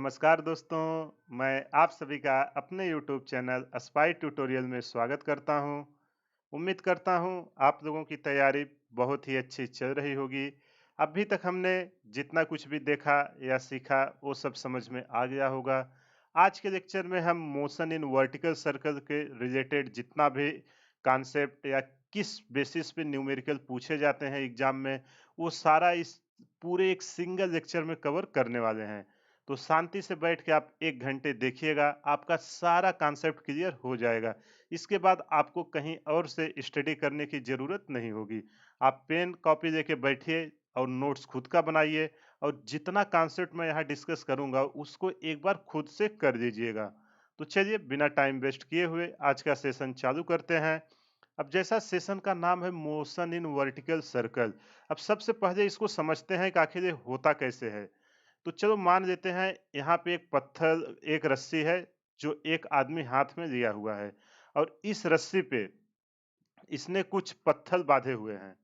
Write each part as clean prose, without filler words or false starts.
नमस्कार दोस्तों, मैं आप सभी का अपने YouTube चैनल स्पाई ट्यूटोरियल में स्वागत करता हूं। उम्मीद करता हूं आप लोगों की तैयारी बहुत ही अच्छी चल रही होगी। अभी तक हमने जितना कुछ भी देखा या सीखा वो सब समझ में आ गया होगा। आज के लेक्चर में हम मोशन इन वर्टिकल सर्कल के रिलेटेड जितना भी कॉन्सेप्ट या किस बेसिस पे न्यूमेरिकल पूछे जाते हैं एग्जाम में, वो सारा इस पूरे एक सिंगल लेक्चर में कवर करने वाले हैं। तो शांति से बैठ के आप 1 घंटे देखिएगा, आपका सारा कॉन्सेप्ट क्लियर हो जाएगा। इसके बाद आपको कहीं और से स्टडी करने की ज़रूरत नहीं होगी। आप पेन, कॉपी लेके बैठिए और नोट्स खुद का बनाइए और जितना कॉन्सेप्ट मैं यहाँ डिस्कस करूँगा, उसको एक बार खुद से कर दीजिएगा। तो चलिए बिना टाइम वेस्ट किए हुए आज का सेशन चालू करते हैं। अब जैसा सेशन का नाम है मोशन इन वर्टिकल सर्कल, अब सबसे पहले इसको समझते हैं कि आखिर ये होता कैसे है। तो चलो मान लेते हैं यहाँ पे एक पत्थर, एक रस्सी है जो एक आदमी हाथ में लिया हुआ है और इस रस्सी पे इसने कुछ पत्थर बांधे हुए हैं।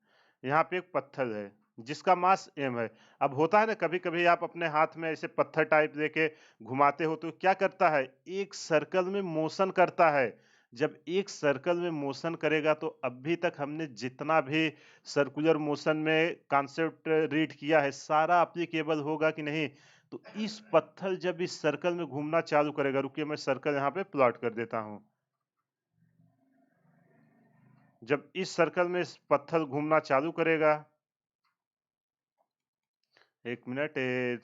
यहाँ पे एक पत्थर है जिसका मास एम है। अब होता है ना, कभी कभी आप अपने हाथ में ऐसे पत्थर टाइप लेके घुमाते हो तो क्या करता है, एक सर्कल में मोशन करता है। जब एक सर्कल में मोशन करेगा तो अभी तक हमने जितना भी सर्कुलर मोशन में कॉन्सेप्ट रीड किया है सारा एप्लीकेबल होगा कि नहीं। तो इस पत्थर जब इस सर्कल में घूमना चालू करेगा, रुकिए मैं सर्कल यहाँ पे प्लॉट कर देता हूँ। जब इस सर्कल में इस पत्थर घूमना चालू करेगा, एक मिनट,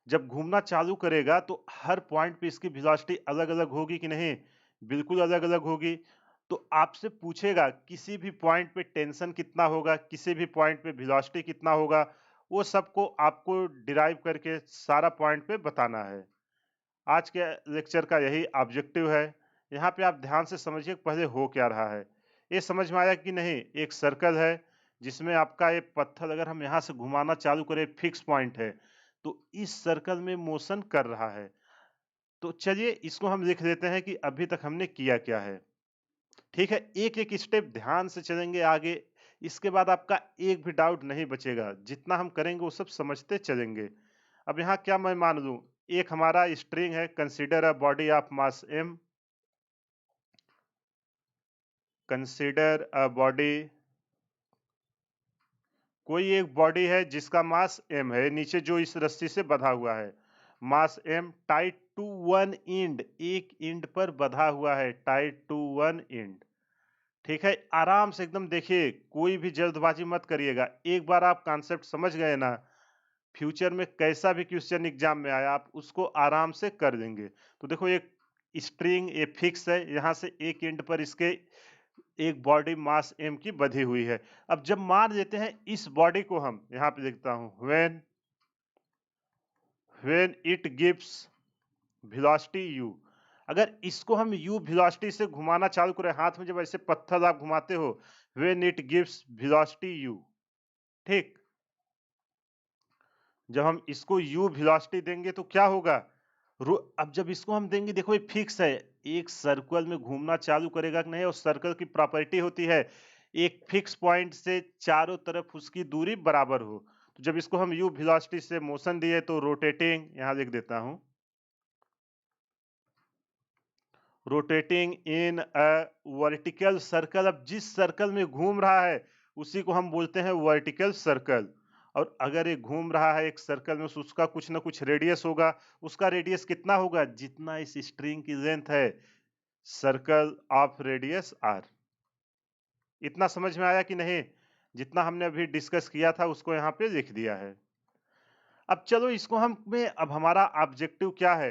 जब घूमना चालू करेगा तो हर पॉइंट पे इसकी वेलोसिटी अलग-अलग होगी कि नहीं? बिल्कुल अलग-अलग होगी। तो आपसे पूछेगा किसी भी पॉइंट पे टेंशन कितना होगा, किसी भी पॉइंट पे वेलोसिटी कितना होगा, वो सबको आपको डिराइव करके सारा पॉइंट पे बताना है। आज के लेक्चर का यही ऑब्जेक्टिव है। यहाँ पे आप ध्यान से समझिए पहले हो क्या रहा है। ये समझ में आया कि नहीं? एक सर्कल है जिसमें आपका ये पत्थर अगर हम यहाँ से घुमाना चालू करें, फिक्स पॉइंट है, तो इस सर्कल में मोशन कर रहा है। तो चलिए इसको हम लिख देते हैं कि अभी तक हमने किया क्या है। ठीक है, एक-एक स्टेप ध्यान से चलेंगे आगे। इसके बाद आपका एक भी डाउट नहीं बचेगा। जितना हम करेंगे वो सब समझते चलेंगे। अब यहाँ क्या मैं मान लूँ, एक हमारा स्ट्रिंग है, consider a body of mass m, consider a body, कोई एक बॉडी है जिसका मास m है, नीचे जो इस रस्सी से बंधा हुआ है। Mass m tied to one end, एक एंड पर बंधा हुआ है, टाइड टू वन एंड। ठीक है, आराम से एकदम देखिए, कोई भी जल्दबाजी मत करिएगा। एक बार आप कॉन्सेप्ट समझ गए ना, फ्यूचर में कैसा भी क्वेश्चन एग्जाम में आया आप उसको आराम से कर देंगे। तो देखो, एक स्ट्रिंग ये फिक्स है, यहाँ से एक एंड पर इसके एक बॉडी मास m की बंधी हुई है। अब जब मान लेते हैं इस बॉडी को, हम यहाँ पे लिखता हूं when it gives velocity u, अगर इसको हम u वेलोसिटी से घुमाना चालू करें, हाथ में जब ऐसे पत्थर आप घुमाते हो, when it gives velocity u, ठीक, जब हम इसको u वेलोसिटी देंगे तो क्या होगा, अब जब इसको हम देंगे, देखो ये फिक्स है, एक सर्कल में घूमना चालू करेगा कि नहीं, और सर्कल की प्रॉपर्टी होती है एक फिक्स पॉइंट से चारों तरफ उसकी दूरी बराबर हो। तो जब इसको हम u वेलोसिटी से मोशन दिए तो रोटेटिंग, यहां लिख देता हूं, rotating in a vertical circle, अब जिस सर्कल में घूम रहा है उसी को हम बोलते हैं वर्टिकल सर्कल। और अगर ये घूम रहा है एक सर्कल में, उसका कुछ ना कुछ रेडियस होगा। उसका रेडियस कितना होगा, जितना इस स्ट्रिंग की लेंथ है, सर्कल ऑफ रेडियस आर। इतना समझ में आया कि नहीं? जितना हमने अभी डिस्कस किया था उसको यहाँ पे लिख दिया है। अब चलो इसको हम में, अब हमारा ऑब्जेक्टिव क्या है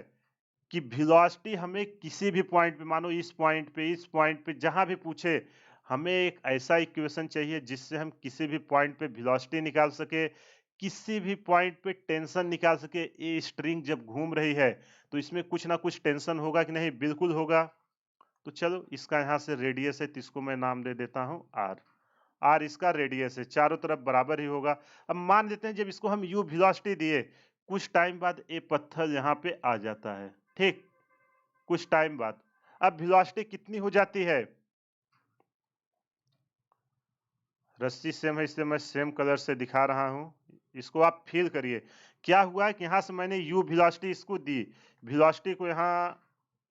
कि वेलोसिटी हमें किसी भी पॉइंट पे, मानो इस पॉइंट पे जहां भी पूछे, हमें एक ऐसा इक्वेशन चाहिए जिससे हम किसी भी पॉइंट पे वेलोसिटी निकाल सके, किसी भी पॉइंट पे टेंशन निकाल सके। ये स्ट्रिंग जब घूम रही है तो इसमें कुछ ना कुछ टेंशन होगा कि नहीं? बिल्कुल होगा। तो चलो इसका यहाँ से रेडियस है तो इसको मैं नाम दे देता हूँ आर। आर इसका रेडियस है, चारों तरफ बराबर ही होगा। अब मान लेते हैं जब इसको हम यू वेलोसिटी दिए, कुछ टाइम बाद ये पत्थर यहाँ पे आ जाता है, ठीक, कुछ टाइम बाद। अब वेलोसिटी कितनी हो जाती है, रस्सी सेम है इसलिए मैं सेम कलर से दिखा रहा हूं, इसको आप फील करिए। क्या हुआ है कि यहाँ से मैंने u वेलोसिटी इसको दी, वेलोसिटी को यहाँ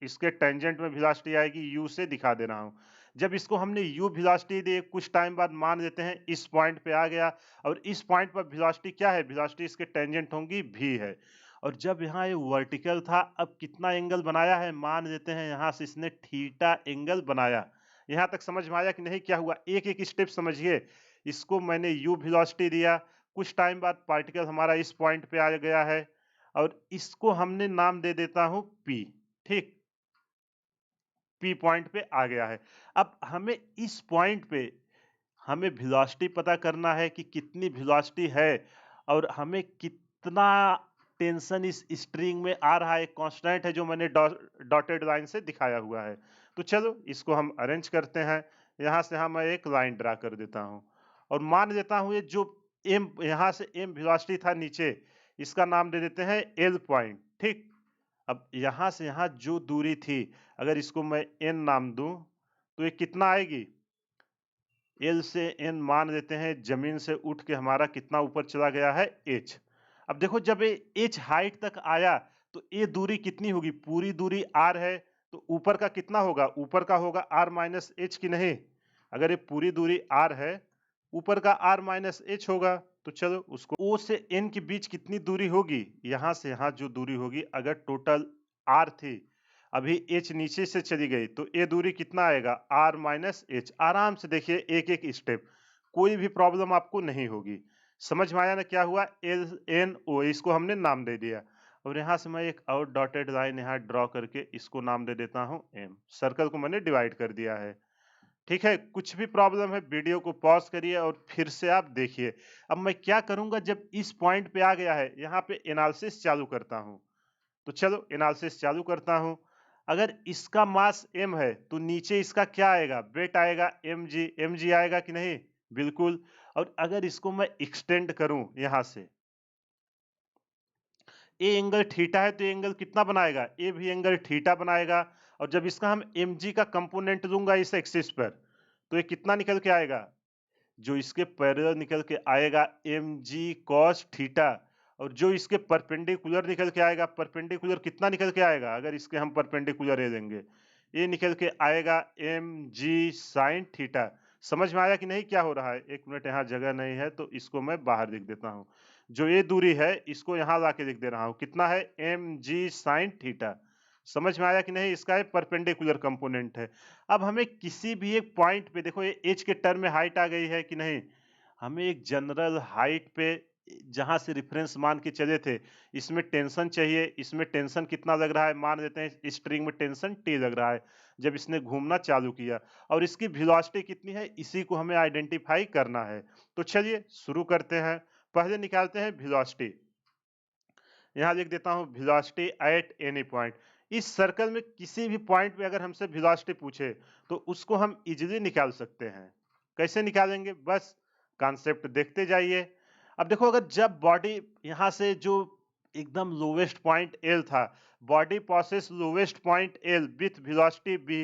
इसके टेंजेंट में वेलोसिटी आएगी, u से दिखा दे रहा हूँ। जब इसको हमने u वेलोसिटी दी, कुछ टाइम बाद मान लेते हैं इस पॉइंट पे आ गया और इस पॉइंट पर वेलोसिटी क्या है? वेलोसिटी इसके टेंजेंट होंगी v है। और जब यहाँ ये वर्टिकल था, अब कितना एंगल बनाया है? मान लेते हैं यहाँ से इसने थीटा एंगल बनाया। यहाँ तक समझ में आया कि नहीं? क्या हुआ? एक-एक स्टेप समझिए। इसको मैंने u वेलोसिटी दिया, कुछ टाइम बाद पार्टिकल हमारा इस पॉइंट पे आ गया है और इसको हमने नाम दे देता हूँ p, ठीक? P पॉइंट पे आ गया है। अब हमें इस पॉइंट पे हमें वेलोसिटी पता करना है कि कितनी वेलोसिटी है और हमें कितना टेंशन इस स्ट्रिंग में आ रहा है। एक कांस्टेंट है जो मैंने डॉटेड लाइन से दिखाया हुआ है। तो चलो इसको हम अरेंज करते हैं। यहाँ से मैं एक लाइन ड्रा कर देता हूँ और मान लेता हूँ ये जो m यहाँ से m वेलोसिटी था नीचे, इसका नाम दे देते हैं L पॉइंट, ठीक? अब यहाँ से यहाँ जो दूरी थी, अगर इसको मैं n नाम दूं तो ये कितना आएगी? L से n मान लेते हैं, जमीन से उठ के हमारा कितना ऊपर चला गया है? h। अब देखो जब ये h हाइट तक आया तो ये दूरी कितनी होगी? पूरी दूरी r है तो ऊपर का कितना होगा? ऊपर का होगा r माइनस h की नहीं? अगर ये पूरी दूरी r है, ऊपर का r माइनस h होगा। तो चलो उसको O से N के बीच कितनी दूरी होगी? यहाँ से यहाँ जो दूरी होगी, अगर टोटल r थी, अभी h नीचे से चली गई तो ये दूरी कितना आएगा? r minus h। आराम से देखिए एक-एक स्टेप, कोई भी प्रॉब्लम आपको नहीं होगी। समझ में आया ना क्या हुआ? L N O इसको हमने नाम दे दिया और यहाँ से मैं एक और डॉटेड लाइन यहाँ ड्रॉ करके इसको नाम दे देता हूँ M। सर्कल को मैंने डिवाइड कर दिया है। ठीक है, कुछ भी प्रॉब्लम है वीडियो को पॉज करिए और फिर से आप देखिए। अब मैं क्या करूंगा, जब इस पॉइंट पे आ गया है, यहाँ पे एनालिसिस चालू करता हूँ। तो चलो एनालिसिस चालू करता हूँ। अगर इसका मास m है तो नीचे इसका क्या आएगा? वेट आएगा mg। mg आएगा कि नहीं? बिल्कुल। और अगर इसको मैं एक्सटेंड करूं यहाँ से, ए एंगल थीटा है तो ये एंगल कितना बनाएगा? ए भी एंगल थीटा बनाएगा। और जब इसका हम mg का कंपोनेंट दूंगा इस एक्सिस पर, तो ये कितना निकल के आएगा? जो इसके पैरेलल निकल के आएगा mg cos थीटा। और जो इसके परपेंडिकुलर निकल के आएगा, परपेंडिकुलर कितना निकल के आएगा? अगर इसके हम परपेंडिकुलर ले लेंगे, ये निकल के आएगा mg sin थीटा। समझ में आया कि नहीं क्या हो रहा है? एक मिनट, यहाँ जगह नहीं है तो इसको मैं बाहर लिख देता हूँ। जो ये दूरी है इसको यहाँ ला के लिख दे रहा हूँ, कितना है? mg sin theta. समझ में आया कि नहीं? इसका एक परपेंडिकुलर कंपोनेंट है। अब हमें किसी भी एक पॉइंट पे, देखो ये एच के टर्म में हाइट आ गई है कि नहीं? हमें एक जनरल हाइट पे जहां से रेफरेंस मान के चले थे, इसमें टेंशन चाहिए। इसमें टेंशन कितना लग रहा है? मान लेते हैं स्ट्रिंग में टेंशन टी लग रहा है जब इसने घूमना चालू किया। और इसकी वेलोसिटी कितनी है, इसी को हमें आइडेंटिफाई करना है। तो चलिए शुरू करते हैं। पहले निकालते हैं वेलोसिटी। यहाँ लिख देता हूँ वेलोसिटी एट एनी पॉइंट। इस सर्कल में किसी भी पॉइंट पे अगर हमसे वेलोसिटी पूछे तो उसको हम इजीली निकाल सकते हैं। कैसे निकालेंगे? बस कॉन्सेप्ट देखते जाइए। अब देखो, अगर जब बॉडी यहाँ से जो एकदम लोवेस्ट पॉइंट एल था, body passes lowest point L with velocity B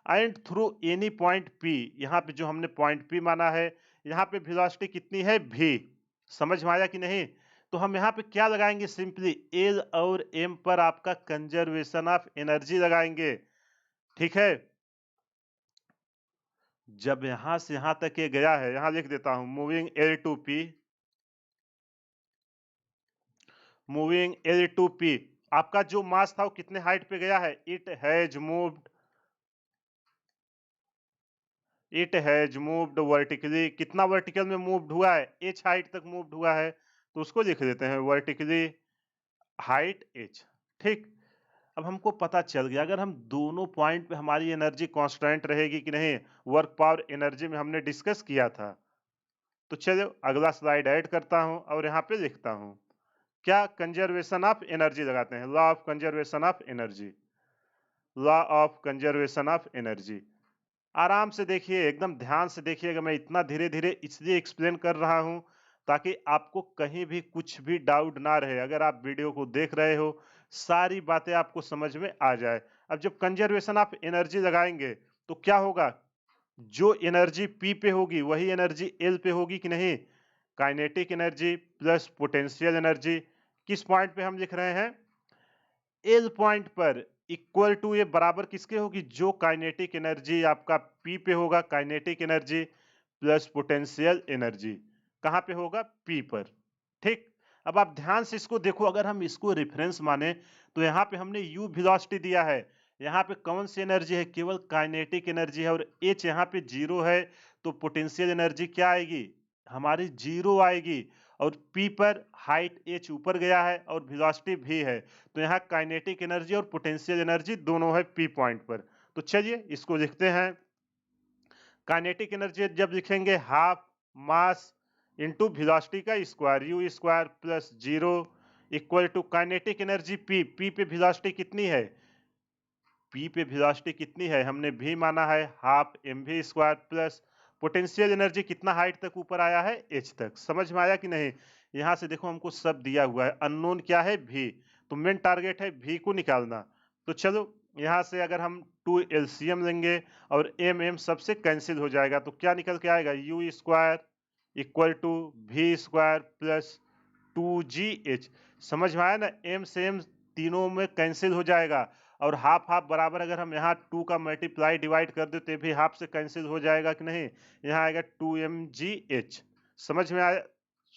and through any point P, यहाँ पे जो हमने पॉइंट पी माना है, यहाँ पे वेलोसिटी कितनी है? भी। समझ में आया कि नहीं? तो हम यहाँ पे क्या लगाएंगे? सिंपली एल और एम पर आपका कंजर्वेशन ऑफ एनर्जी लगाएंगे। ठीक है, जब यहां से यहां तक ये गया है, यहां लिख देता हूं moving L two P, moving L two P. आपका जो मास था वो कितने हाइट पे गया है? It has moved vertically. कितना वर्टिकल में मूव्ड हुआ है? एच हाइट तक मूव्ड हुआ है, तो उसको लिख देते हैं वर्टिकली हाइट एच। ठीक। अब हमको पता चल गया, अगर हम दोनों पॉइंट पे हमारी एनर्जी कांस्टेंट रहेगी कि नहीं, वर्क पावर एनर्जी में हमने डिस्कस किया था। तो चलो अगला स्लाइड ऐड करता हूं और यहाँ पे लिखता हूं क्या? कंजर्वेशन ऑफ एनर्जी लगाते हैं, law of conservation of energy, law of conservation of energy. आराम से देखिए, एकदम ध्यान से देखिएगा। मैं इतना धीरे धीरे इसलिए एक्सप्लेन कर रहा हूं ताकि आपको कहीं भी कुछ भी डाउट ना रहे। अगर आप वीडियो को देख रहे हो, सारी बातें आपको समझ में आ जाए। अब जब कंजर्वेशन ऑफ एनर्जी लगाएंगे तो क्या होगा? जो एनर्जी पी पे होगी वही एनर्जी एल पे होगी कि नहीं? Kinetic energy plus potential energy. किस पॉइंट पे हम लिख रहे हैं? एल पॉइंट पर इक्वल टू, ये बराबर किसके होगी? जो काइनेटिक एनर्जी आपका पी पे होगा, kinetic energy plus potential energy कहां पे होगा? पी पर। ठीक, अब आप ध्यान से इसको देखो, अगर हम इसको रेफरेंस माने तो यहाँ पे हमने u वेलोसिटी दिया है, यहाँ पे कौन सी एनर्जी है? केवल काइनेटिक एनर्जी है, और h यहाँ पे जीरो है, तो पोटेंशियल एनर्जी क्या आएगी? हमारी जीरो आएगी। और p पर हाइट h ऊपर गया है और वेलोसिटी v है, तो यहाँ काइनेटिक एनर्जी और पोटेंशियल एनर्जी दोनों है p पॉइंट पर। तो चलिए इसको लिखते हैं। काइनेटिक एनर्जी जब लिखेंगे हाफ मास इंटू वेलोसिटी का square, u square plus zero equal to kinetic energy P. P पे वेलोसिटी कितनी है? पी पे वेलोसिटी कितनी है? हमने भी माना है half m v square plus potential energy कितना हाइट तक ऊपर आया है? एच तक। समझ में आया कि नहीं? यहाँ से देखो हमको सब दिया हुआ है, अननोन क्या है? भी। तो मेन टारगेट है भी को निकालना। तो चलो यहाँ से अगर हम 2 एलसीएम लेंगे और एम एम सबसे कैंसिल हो जाएगा, तो क्या निकल के आएगा? U square equal to v square plus 2gh। समझ में आया ना? एम से एम तीनों में कैंसिल हो जाएगा, और हाफ हाफ बराबर अगर हम यहाँ 2 का मल्टीप्लाई डिवाइड कर दे तो भी हाफ से कैंसिल हो जाएगा कि नहीं? यहाँ आएगा 2mgh। समझ में आया?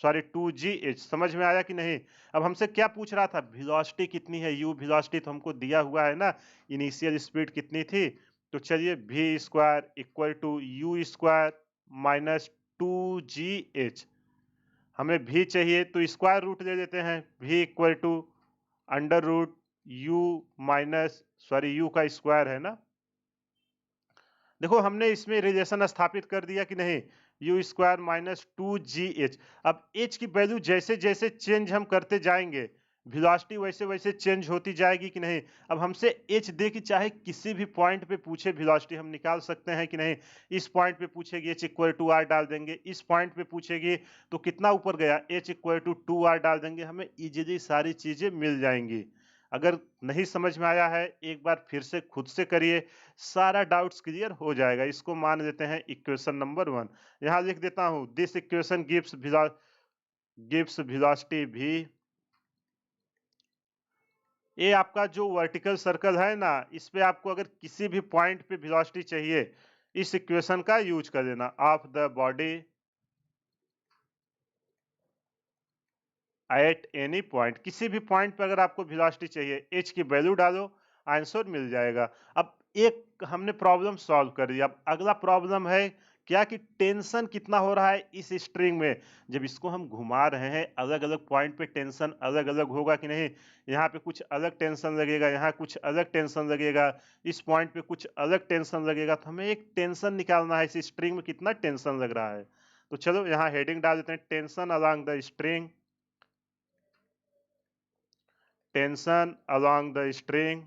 Sorry 2gh। समझ में आया कि नहीं? अब हमसे क्या पूछ रहा था? वेलोसिटी कितनी है? u वेलोसिटी तो हमको दिया हुआ है ना, इनिशियल स्पीड कितनी थी? तो चलिए v square equal to u square minus 2gh। हमें भी चाहिए तो स्क्वायर रूट ले लेते हैं, v equal to under root u minus, sorry u का स्क्वायर है ना। देखो हमने इसमें रिलेशन स्थापित कर दिया कि नहीं? You square minus 2gh। अब h की वैल्यू जैसे जैसे चेंज हम करते जाएंगे, वेलोसिटी वैसे वैसे चेंज होती जाएगी कि नहीं? अब हमसे h दे कि चाहे किसी भी पॉइंट पे पूछे वेलोसिटी हम निकाल सकते हैं कि नहीं? इस पॉइंट पे पूछेगी h इक्वल टू r डाल देंगे, इस पॉइंट पे पूछेगी तो कितना ऊपर गया? h इक्वल टू 2r डाल देंगे, हमें इजीली सारी चीजें मिल जाएंगी। अगर नहीं समझ में आया है, एक बार फिर से खुद से करिए, सारा डाउट्स क्लियर हो जाएगा। इसको मान लेते हैं इक्वेशन नंबर 1। यहाँ लिख देता हूं, this equation gives velocity v। ये आपका जो वर्टिकल सर्कल है ना, इस पे आपको अगर किसी भी पॉइंट पे वेलोसिटी चाहिए, इस इक्वेशन का यूज कर देना। Of the body at any point, किसी भी पॉइंट पर अगर आपको वेलोसिटी चाहिए, h की वैल्यू डालो, आंसर मिल जाएगा। अब एक हमने प्रॉब्लम सॉल्व कर दिया। अब अगला प्रॉब्लम है क्या कि टेंशन कितना हो रहा है इस स्ट्रिंग में। जब इसको हम घुमा रहे हैं, अलग अलग पॉइंट पे टेंशन अलग अलग होगा कि नहीं? यहाँ पे कुछ अलग टेंशन लगेगा, यहाँ कुछ अलग टेंशन लगेगा, इस पॉइंट पे कुछ अलग टेंशन लगेगा। तो हमें एक टेंशन निकालना है, इस स्ट्रिंग में कितना टेंशन लग रहा है। तो चलो यहाँ हेडिंग डाल देते हैं, tension along the string. Tension along the string.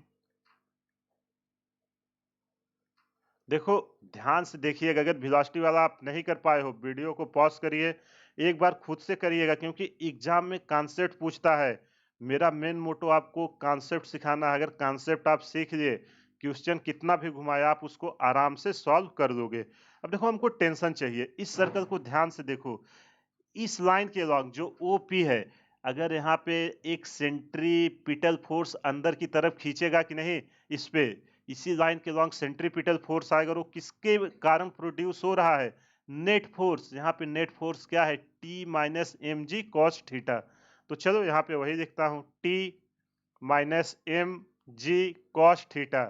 देखो ध्यान से देखिएगा, अगर वेलोसिटी वाला आप नहीं कर पाए हो, वीडियो को पॉज करिए, एक बार खुद से करिएगा, क्योंकि एग्जाम में कॉन्सेप्ट पूछता है। मेरा मेन मोटो आपको कॉन्सेप्ट सिखाना है। अगर कॉन्सेप्ट आप सीख लिए, क्वेश्चन कितना भी घुमाए आप उसको आराम से सॉल्व कर दोगे। अब देखो हमको टेंशन चाहिए, इस सर्कल को ध्यान से देखो, इस लाइन के अलॉन्ग जो ओपी है, अगर यहाँ पे एक सेंट्रीपिटल फोर्स अंदर की तरफ खींचेगा कि नहीं, इस पे इसी लाइन के अलॉन्ग सेंट्रीपिटल फोर्स आएगा, और वो किसके कारण प्रोड्यूस हो रहा है? Net force. यहाँ पे नेट फोर्स क्या है? T minus m g cos theta. तो चलो यहाँ पे वही लिखता हूँ, T minus m g cos theta.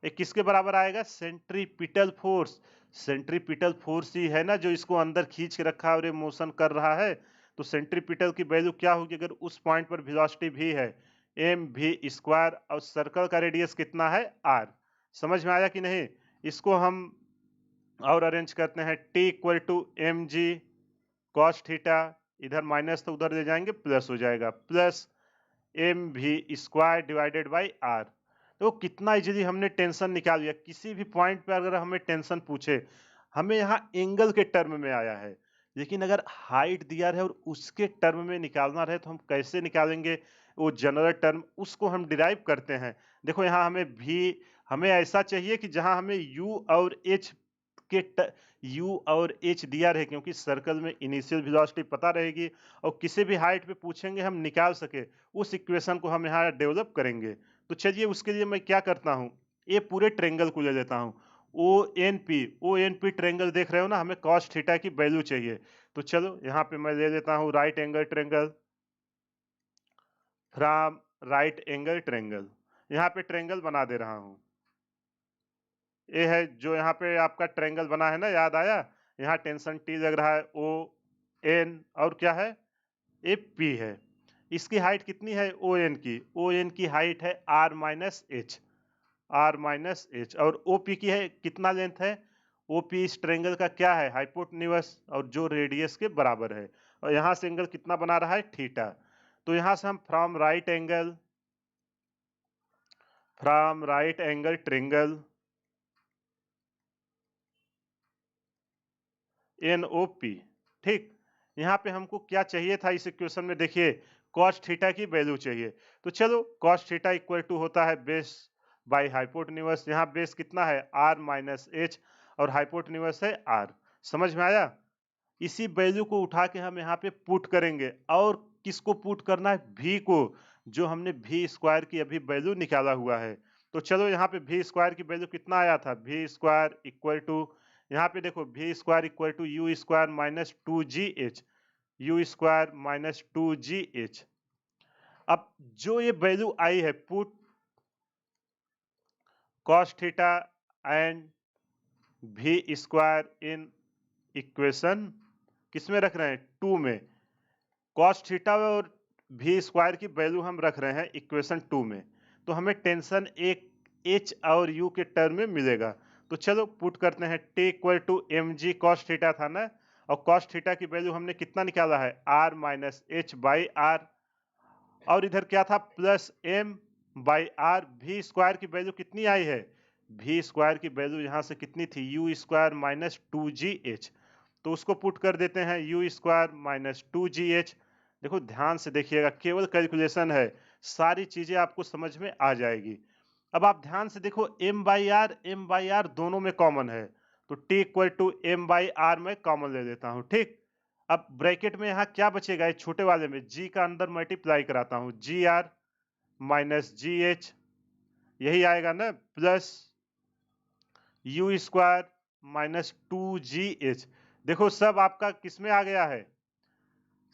ये किसके बराबर आएगा? Centripetal force. सेंट्रीपिटल फोर्स ही है ना जो इसको अंदर खींच के रखा है और ये मोशन कर रहा है। तो सेंट्रीपिटल की वैल्यू क्या होगी अगर उस पॉइंट पर वेलोसिटी भी है? एम भी स्क्वायर, और सर्कल का रेडियस कितना है? आर। समझ में आया कि नहीं? इसको हम और अरेंज करते हैं, T equal to m g cos theta, इधर माइनस तो उधर ले जाएंगे, प्लस हो जाएगा, plus m v square divided by r. तो कितना इजीली हमने टेंशन निकाल लिया। किसी भी पॉइंट पे अगर हमें टेंशन पूछे, हमें यहाँ एंगल के टर्म में आया है, लेकिन अगर हाइट दिया रहे और उसके टर्म में निकालना रहे तो हम कैसे निकालेंगे? वो जनरल टर्म उसको हम डिराइव करते हैं। देखो यहाँ हमें भी, हमें ऐसा चाहिए कि जहां हमें u और h इसके यू और एच दिया रहे, क्योंकि सर्कल में इनिशियल वेलोसिटी पता रहेगी और किसी भी हाइट पे पूछेंगे हम निकाल सके, उस इक्वेशन को हम यहाँ डेवलप करेंगे। तो चलिए उसके लिए मैं क्या करता हूँ, ये पूरे ट्रेंगल को ले लेता हूँ। ओ एन पी ट्रेंगल देख रहे हो ना, हमें कॉस थीटा की वैल्यू चाहिए। तो चलो यहाँ पे मैं ले लेता हूँ right angle triangle from right angle triangle. यहाँ पे ट्रेंगल बना दे रहा हूँ। ये है जो यहाँ पे आपका ट्रेंगल बना है ना, याद आया? यहाँ टेंशन टी लग रहा है, ओ एन और क्या है, ए पी है। इसकी हाइट कितनी है ओ एन की? ओ एन की हाइट है r minus h, r minus h. और ओ पी की है कितना लेंथ है? ओ पी इस ट्रेंगल का क्या है? हाइपोटेन्यूस, और जो रेडियस के बराबर है। और यहाँ से एंगल कितना बना रहा है? थीटा। तो यहाँ से हम from right angle triangle N O P, ठीक। यहाँ पे हमको क्या चाहिए था इस इक्वेशन में? देखिए cos थीटा की वैल्यू चाहिए। तो चलो cos थीटा इक्वल टू होता है बेस बाय हाइपोटेन्यूस। यहाँ बेस कितना है? r माइनस एच, और हाइपोटेन्यूस है r। समझ में आया? इसी वैल्यू को उठा के हम यहाँ पे पुट करेंगे, और किसको पुट करना है? v को, जो हमने v स्क्वायर की अभी वैल्यू निकाला हुआ है। तो चलो यहाँ पे v स्क्वायर की वैल्यू कितना आया था? v स्क्वायर इक्वल टू, यहाँ पे देखो v square equal to u square minus two g h, u square minus two g h. अब जो ये वैल्यू आई है, put cos theta and v square in equation किसमें रख रहे हैं? टू में। cos थीटा और v स्क्वायर की वैल्यू हम रख रहे हैं इक्वेशन टू में। तो हमें टेंशन एक h और u के टर्म में मिलेगा। तो चलो पुट करते हैं, t equal to m g cos theta था ना, और cos थीटा की वैल्यू हमने कितना निकाला है? r minus h by r. और इधर क्या था? Plus m by r. v square की वैल्यू कितनी आई है? v स्क्वायर की वैल्यू यहाँ से कितनी थी? u square minus two g h. तो उसको पुट कर देते हैं, u square minus two g H. देखो ध्यान से देखिएगा, केवल कैलकुलेशन है, सारी चीजें आपको समझ में आ जाएगी। अब आप ध्यान से देखो, m बाई आर दोनों में कॉमन है, तो t equal to m by r में कॉमन ले लेता हूँ, ठीक। अब ब्रैकेट में यहाँ क्या बचेगा? इस छोटे वाले में g का अंदर मल्टीप्लाई कराता हूँ, जी आर माइनस जी एच, यही आएगा ना, plus you square minus two g H. देखो सब आपका किस में आ गया है?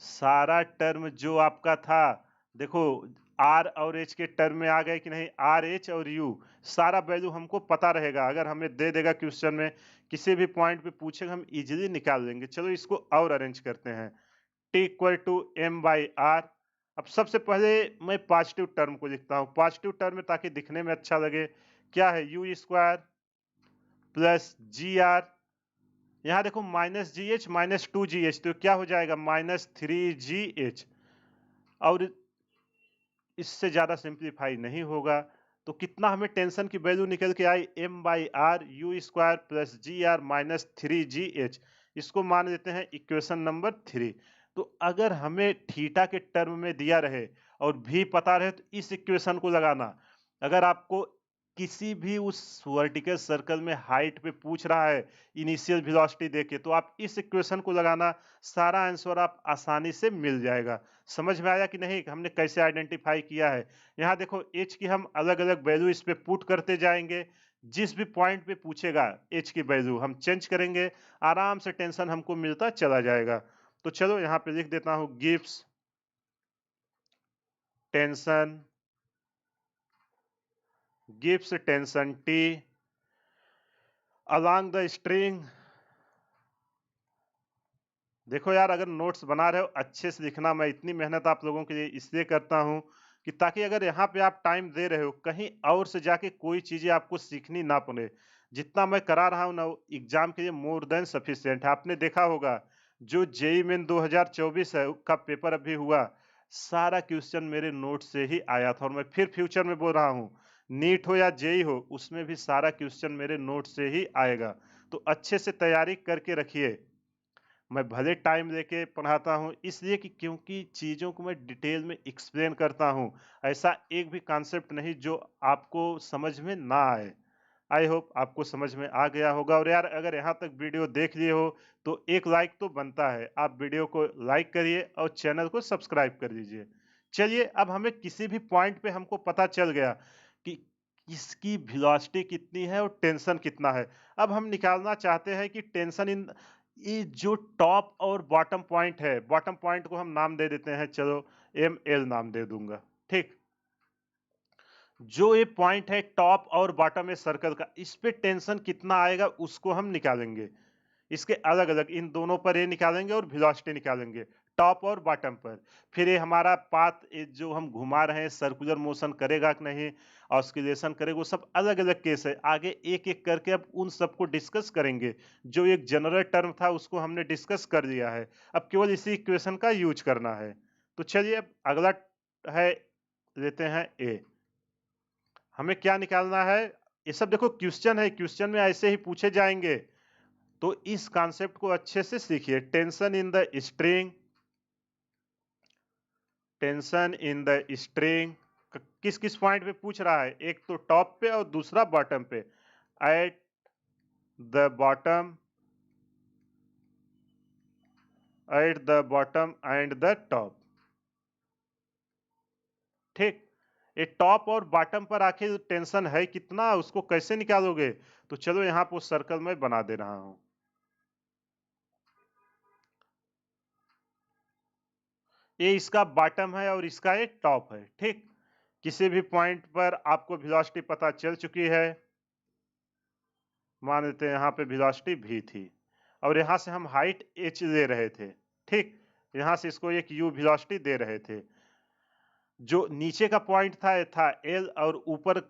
सारा टर्म जो आपका था, देखो आर और एच के टर्म में आ गए कि नहीं? आर एच और यू, सारा वैल्यू हमको पता रहेगा। अगर हमें दे देगा क्वेश्चन में, किसी भी पॉइंट पे पूछेगा, हम इजीली निकाल लेंगे। चलो इसको और अरेंज करते हैं, T equal to m by r. अब सबसे पहले मैं पॉजिटिव टर्म को लिखता हूँ, पॉजिटिव टर्म में, ताकि दिखने में अच्छा लगे। क्या है? यू स्क्वायर प्लस जी आर, यहाँ देखो minus g h minus two g h, तो क्या हो जाएगा? माइनस थ्री जी एच। और इससे ज्यादा सिंप्लीफाई नहीं होगा। तो कितना हमें टेंशन की वैल्यू निकल के आई? M by are you square plus ji are minus three ji H. इसको मान लेते हैं इक्वेशन नंबर थ्री। तो अगर हमें थीटा के टर्म में दिया रहे और भी पता रहे, तो इस इक्वेशन को लगाना। अगर आपको किसी भी उस वर्टिकल सर्कल में हाइट पे पूछ रहा है इनिशियल वेलोसिटी देके, तो आप इस इक्वेशन को लगाना, सारा आंसर आप आसानी से मिल जाएगा। समझ में आया कि नहीं, हमने कैसे आइडेंटिफाई किया है? यहाँ देखो एच की हम अलग अलग वैल्यू इस पे पुट करते जाएंगे, जिस भी पॉइंट पे पूछेगा एच की वैल्यू हम चेंज करेंगे, आराम से टेंशन हमको मिलता चला जाएगा। तो चलो यहाँ पे लिख देता हूँ, gives tension T along the string. देखो यार, अगर नोट्स बना रहे हो अच्छे से लिखना। मैं इतनी मेहनत आप लोगों के लिए इसलिए करता हूँ कि ताकि अगर यहाँ पे आप टाइम दे रहे हो, कहीं और से जाके कोई चीजें आपको सीखनी ना पड़े। जितना मैं करा रहा हूँ ना, एग्जाम के लिए मोर देन सफिशिएंट है। आपने देखा होगा जो जेई मेन 2024 है का पेपर अभी हुआ, सारा क्वेश्चन मेरे नोट से ही आया था। और मैं फिर फ्यूचर में बोल रहा हूँ, नीट हो या जेई हो, उसमें भी सारा क्वेश्चन मेरे नोट से ही आएगा। तो अच्छे से तैयारी करके रखिए। मैं भले टाइम लेके पढ़ाता हूँ, इसलिए कि क्योंकि चीज़ों को मैं डिटेल में एक्सप्लेन करता हूँ। ऐसा एक भी कॉन्सेप्ट नहीं जो आपको समझ में ना आए। आई होप आपको समझ में आ गया होगा। और यार अगर यहाँ तक वीडियो देख लिए हो तो एक लाइक तो बनता है, आप वीडियो को लाइक करिए और चैनल को सब्सक्राइब कर दीजिए। चलिए अब हमें किसी भी पॉइंट पे हमको पता चल गया कि इसकी वेलोसिटी कितनी है और टेंशन कितना है। अब हम निकालना चाहते हैं कि टेंशन इन ये जो टॉप और बॉटम पॉइंट है, बॉटम पॉइंट को हम नाम दे देते हैं, चलो एम एल नाम दे दूंगा। ठीक, जो ये पॉइंट है टॉप और बॉटम में सर्कल का, इस पे टेंशन कितना आएगा उसको हम निकालेंगे। इसके अलग अलग इन दोनों पर ये निकालेंगे और वेलोसिटी निकालेंगे टॉप और बॉटम पर। फिर ये हमारा पाथ जो हम घुमा रहे हैं सर्कुलर मोशन करेगा कि नहीं, ऑस्किलेशन करेगा, वो सब अलग अलग केस है। आगे एक एक करके अब उन सबको डिस्कस करेंगे। जो एक जनरल टर्म था उसको हमने डिस्कस कर लिया है, अब केवल इसी इक्वेशन का यूज करना है। तो चलिए अब अगला है, लेते हैं ए। हमें क्या निकालना है, ये सब देखो क्वेश्चन है, क्वेश्चन में ऐसे ही पूछे जाएंगे, तो इस कॉन्सेप्ट को अच्छे से सीखिए। Tension in the string, tension in the string किस किस पॉइंट पे पूछ रहा है, एक तो टॉप पे और दूसरा बॉटम पे। At the bottom, at the bottom and the top. ठीक, ये टॉप और बॉटम पर आखिर टेंशन है कितना, उसको कैसे निकालोगे? तो चलो यहाँ पर सर्कल में बना दे रहा हूं। ये इसका बॉटम है और इसका ये टॉप है। ठीक, किसी भी पॉइंट पर आपको वेलोसिटी पता चल चुकी है, मान लेते हैं यहाँ पे वेलोसिटी v थी और यहाँ से हम हाइट h ले रहे थे। ठीक, यहाँ से इसको एक u वेलोसिटी दे रहे थे। जो नीचे का पॉइंट था ये था l, और ऊपर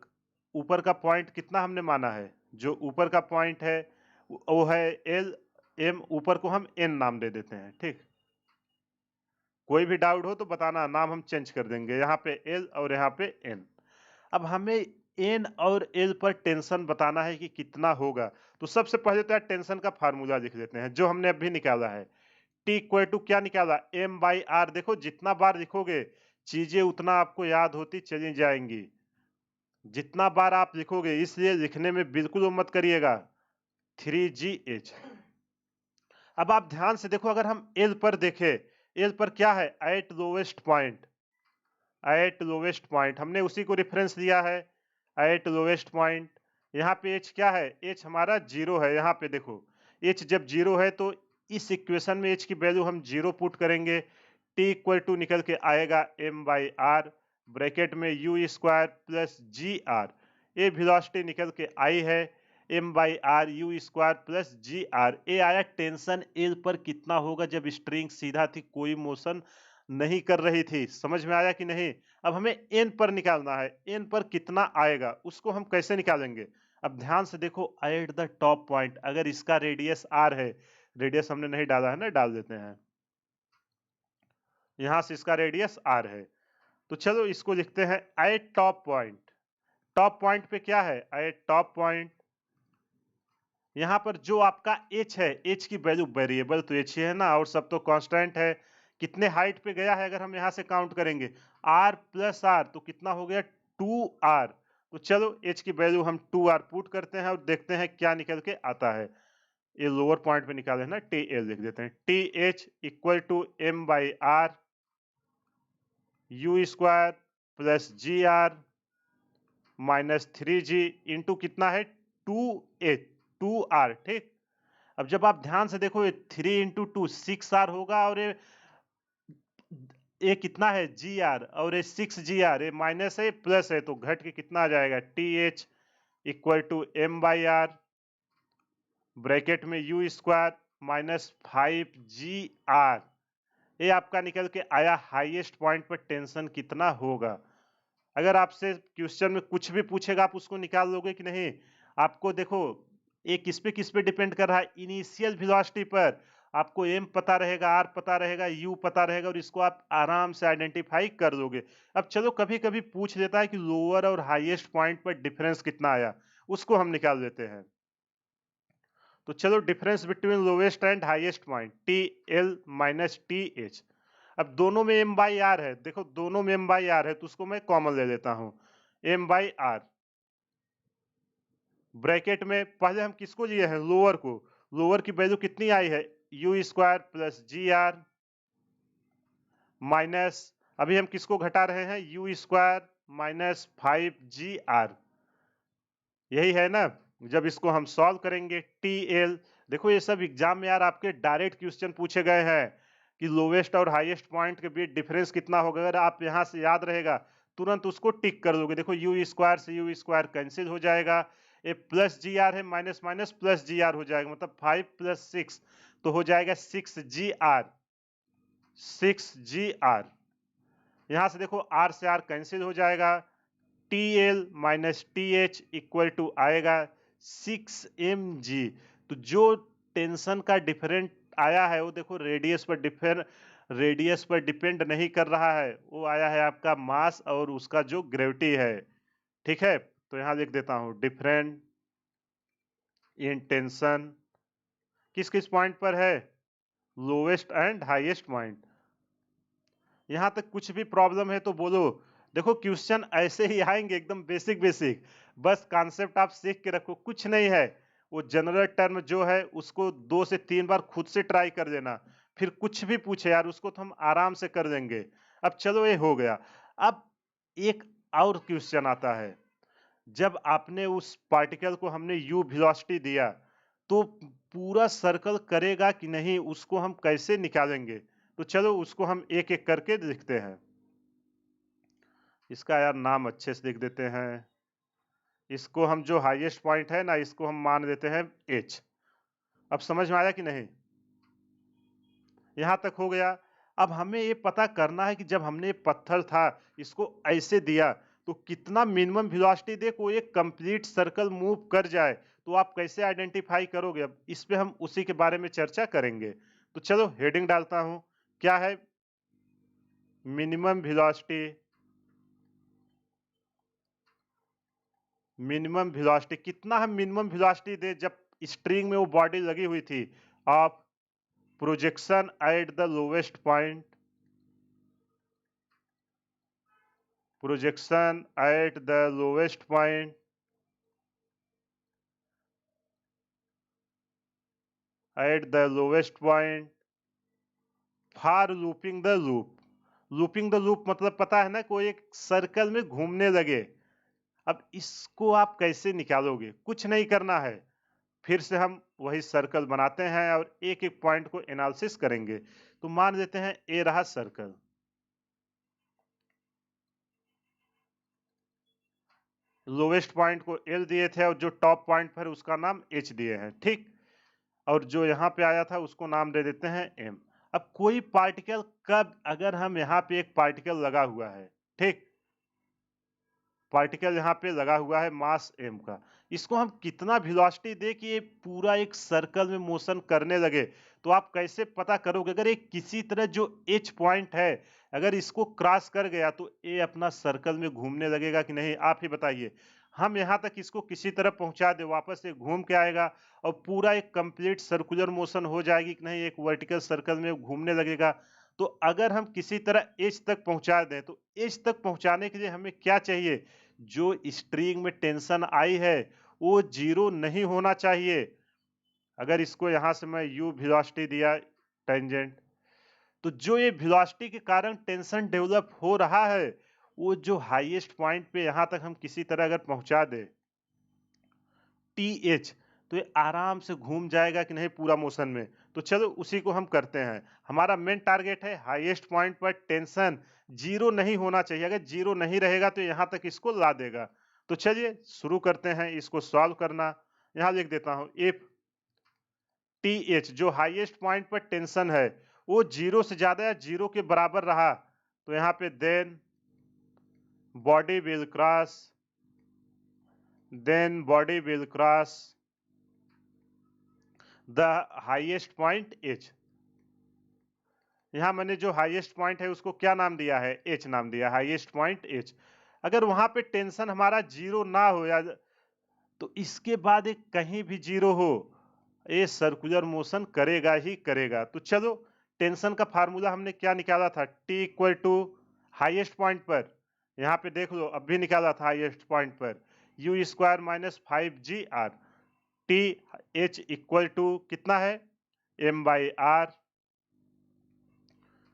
ऊपर का पॉइंट कितना हमने माना है, जो ऊपर का पॉइंट है वो है l m, ऊपर को हम n नाम दे देते हैं। ठीक, कोई भी डाउट हो तो बताना, नाम हम चेंज कर देंगे, यहाँ पे l और यहाँ पे n। अब हमें n और l पर टेंशन बताना है कि कितना होगा। तो सबसे पहले तो यार टेंशन का फार्मूला लिख लेते हैं जो हमने अभी निकाला है। T इक्वल टू क्या निकाला, m बाई आर। देखो जितना बार लिखोगे चीजें उतना आपको याद होती चली जाएंगी, जितना बार आप लिखोगे, इसलिए लिखने में बिल्कुल वो मत करिएगा। 3GH। अब आप ध्यान से देखो, अगर हम L पर देखें, L पर क्या है, at lowest point, at lowest point हमने उसी को रेफरेंस लिया है, एट लोवेस्ट पॉइंट। यहाँ पे h क्या है, h हमारा जीरो है। यहाँ पे देखो h जब जीरो है तो इस इक्वेशन में h की वैल्यू हम जीरो पुट करेंगे, t इक्वल टू निकल के आएगा m बाई आर, ब्रैकेट में u स्क्वायर प्लस जी आर। ये वेलोसिटी निकल के आई है m by are you square plus ji r. ये आया टेंशन L पर कितना होगा जब स्ट्रिंग सीधा थी, कोई मोशन नहीं कर रही थी। समझ में आया कि नहीं? अब हमें n पर निकालना है, n पर कितना आएगा उसको हम कैसे निकालेंगे। अब ध्यान से देखो, एट द टॉप पॉइंट, अगर इसका रेडियस r है, रेडियस हमने नहीं डाला है ना, डाल देते हैं, यहां से इसका रेडियस r है, तो चलो इसको लिखते हैं eight top point. Top point पे क्या है, एट टॉप पॉइंट, यहाँ पर जो आपका h है, h की वैल्यू वेरिएबल तो h ही है ना, और सब तो कांस्टेंट है। कितने हाइट पे गया है अगर हम यहाँ से काउंट करेंगे, r प्लस r, तो कितना हो गया 2r। तो चलो h की वैल्यू हम 2r पुट करते हैं और देखते हैं क्या निकल के आता है। ये लोअर पॉइंट पे निकाले है ना, TL लिख देते हैं, TH equal to m by are you square plus ji are minus 3G into कितना है 2H 2R। ठीक, अब जब आप ध्यान से देखो, ये 3 इंटू 2 6R होगा, और ये कितना है GR, और ये 6GR, ये माइनस है प्लस है, तो घट के कितना आ जाएगा TH equal to m by r, bracket में यू स्क्वायर माइनस 5GR। ये आपका निकल के आया हाईएस्ट पॉइंट पर टेंशन कितना होगा। अगर आपसे क्वेश्चन में कुछ भी पूछेगा आप उसको निकाल लोगे कि नहीं? आपको देखो, ये किस पे डिपेंड कर रहा है, इनिशियल वेलोसिटी पर। आपको m पता रहेगा, r पता रहेगा, u पता रहेगा, और इसको आप आराम से आइडेंटिफाई कर लोगे। अब चलो कभी कभी पूछ लेता है कि लोअर और हाईएस्ट पॉइंट पर डिफरेंस कितना आया, उसको हम निकाल लेते हैं। तो चलो difference between lowest and highest point, TL minus TH। अब दोनों में m बाई आर है, देखो दोनों में m बाई आर है, तो उसको मैं कॉमन ले लेता हूं, m बाई आर। ब्रैकेट में पहले हम किसको लिए हैं, लोअर को। लोअर की वैल्यू कितनी आई है, u square plus ji are minus, अभी हम किसको घटा रहे हैं, यू स्क्वायर माइनस 5GR, यही है ना। जब इसको हम सॉल्व करेंगे TL, देखो ये सब एग्जाम में यार आपके डायरेक्ट क्वेश्चन पूछे गए हैं कि लोवेस्ट और हाईएस्ट पॉइंट के बीच डिफरेंस कितना होगा। अगर आप यहां से याद रहेगा तुरंत उसको टिक कर दोगे। देखो यू स्क्वायर से यू स्क्वायर कैंसिल हो जाएगा, ये प्लस जी आर है, माइनस माइनस प्लस जी आर हो जाएगा, मतलब 5 + 6 तो हो जाएगा 6GR। 6GR, यहां से देखो आर से आर कैंसिल हो जाएगा, TL minus TH equal to आएगा 6mg। तो जो टेंशन का डिफरेंट आया है वो देखो रेडियस पर डिपेंड नहीं कर रहा है, वो आया है आपका मास और उसका जो ग्रेविटी है। ठीक है, तो यहां लिख देता हूं डिफरेंट इन टेंशन किस किस पॉइंट पर है, लोवेस्ट एंड हाईएस्ट पॉइंट। यहां तक कुछ भी प्रॉब्लम है तो बोलो। देखो क्वेश्चन ऐसे ही आएंगे एकदम बेसिक बेसिक, बस कॉन्सेप्ट आप सीख के रखो, कुछ नहीं है। वो जनरल टर्म जो है उसको 2 से 3 बार खुद से ट्राई कर लेना, फिर कुछ भी पूछे यार उसको तो हम आराम से कर देंगे। अब चलो ये हो गया। अब एक और क्वेश्चन आता है, जब आपने उस पार्टिकल को हमने यू वेलोसिटी दिया तो पूरा सर्कल करेगा कि नहीं, उसको हम कैसे निकालेंगे। तो चलो उसको हम एक एक करके लिखते हैं। इसका यार नाम अच्छे से लिख देते हैं। इसको हम जो हाईएस्ट पॉइंट है ना, इसको हम मान देते हैं H। अब समझ में आया कि नहीं, यहां तक हो गया। अब हमें ये पता करना है कि जब हमने पत्थर था इसको ऐसे दिया तो कितना मिनिमम वेलोसिटी दे को एक कंप्लीट सर्कल मूव कर जाए, तो आप कैसे आइडेंटिफाई करोगे। अब इस पे हम उसी के बारे में चर्चा करेंगे। तो चलो हेडिंग डालता हूं, क्या है, मिनिमम वेलोसिटी। मिनिमम वेलोसिटी कितना हम मिनिमम वेलोसिटी दे जब स्ट्रिंग में वो बॉडी लगी हुई थी, of projection at the lowest point, projection at the lowest point at the lowest point for looping the loop. Looping the loop मतलब पता है ना, कोई एक सर्कल में घूमने लगे। अब इसको आप कैसे निकालोगे, कुछ नहीं करना है, फिर से हम वही सर्कल बनाते हैं और एक एक पॉइंट को एनालिसिस करेंगे। तो मान लेते हैं ए रहा सर्कल, लोवेस्ट पॉइंट को L दिए थे और जो टॉप पॉइंट पर उसका नाम H दिए हैं, ठीक। और जो यहाँ पे आया था उसको नाम दे देते हैं M। अब कोई पार्टिकल कब, अगर हम यहाँ पे एक पार्टिकल लगा हुआ है, ठीक, पार्टिकल यहाँ पे लगा हुआ है मास m का, इसको हम कितना वेलोसिटी दे कि ये पूरा एक सर्कल में मोशन करने लगे, तो आप कैसे पता करोगे। अगर ये किसी तरह जो h पॉइंट है अगर इसको क्रॉस कर गया तो ये अपना सर्कल में घूमने लगेगा कि नहीं, आप ही बताइए। हम यहाँ तक इसको किसी तरह पहुंचा दे, वापस से घूम के आएगा और पूरा एक कंप्लीट सर्कुलर मोशन हो जाएगी कि नहीं, एक वर्टिकल सर्कल में घूमने लगेगा। तो अगर हम किसी तरह एच तक पहुंचा दें तो एच तक पहुंचाने के लिए हमें क्या चाहिए, जो स्ट्रिंग में टेंशन आई है वो जीरो नहीं होना चाहिए। अगर इसको यहां से मैं यू वेलोसिटी दिया टेंजेंट, तो जो ये वेलोसिटी के कारण टेंशन डेवलप हो रहा है वो जो हाईएस्ट पॉइंट पे यहां तक हम किसी तरह अगर पहुंचा दे TH, तो ये आराम से घूम जाएगा कि नहीं पूरा मोशन में। तो चलो उसी को हम करते हैं। हमारा मेन टारगेट है हाईएस्ट पॉइंट पर टेंशन जीरो नहीं होना चाहिए, अगर जीरो नहीं रहेगा तो यहां तक इसको ला देगा। तो चलिए शुरू करते हैं इसको सॉल्व करना। यहां लिख देता हूं इफ TH जो हाईएस्ट पॉइंट पर टेंशन है वो जीरो से ज्यादा या जीरो के बराबर रहा, तो यहाँ पे body will cross body will cross the highest point H। यहां मैंने जो हाईएस्ट पॉइंट है उसको क्या नाम दिया है, H नाम दिया, हाईएस्ट पॉइंट H। अगर वहां पे टेंशन हमारा जीरो ना हो या तो इसके बाद एक कहीं भी जीरो हो, ये सर्कुलर मोशन करेगा ही करेगा। तो चलो टेंशन का फार्मूला हमने क्या निकाला था, T equal to highest point पर, यहाँ पे देख लो अब भी निकाला था हाईएस्ट पॉइंट पर, u square minus 5GR। T H equal to कितना है, m/r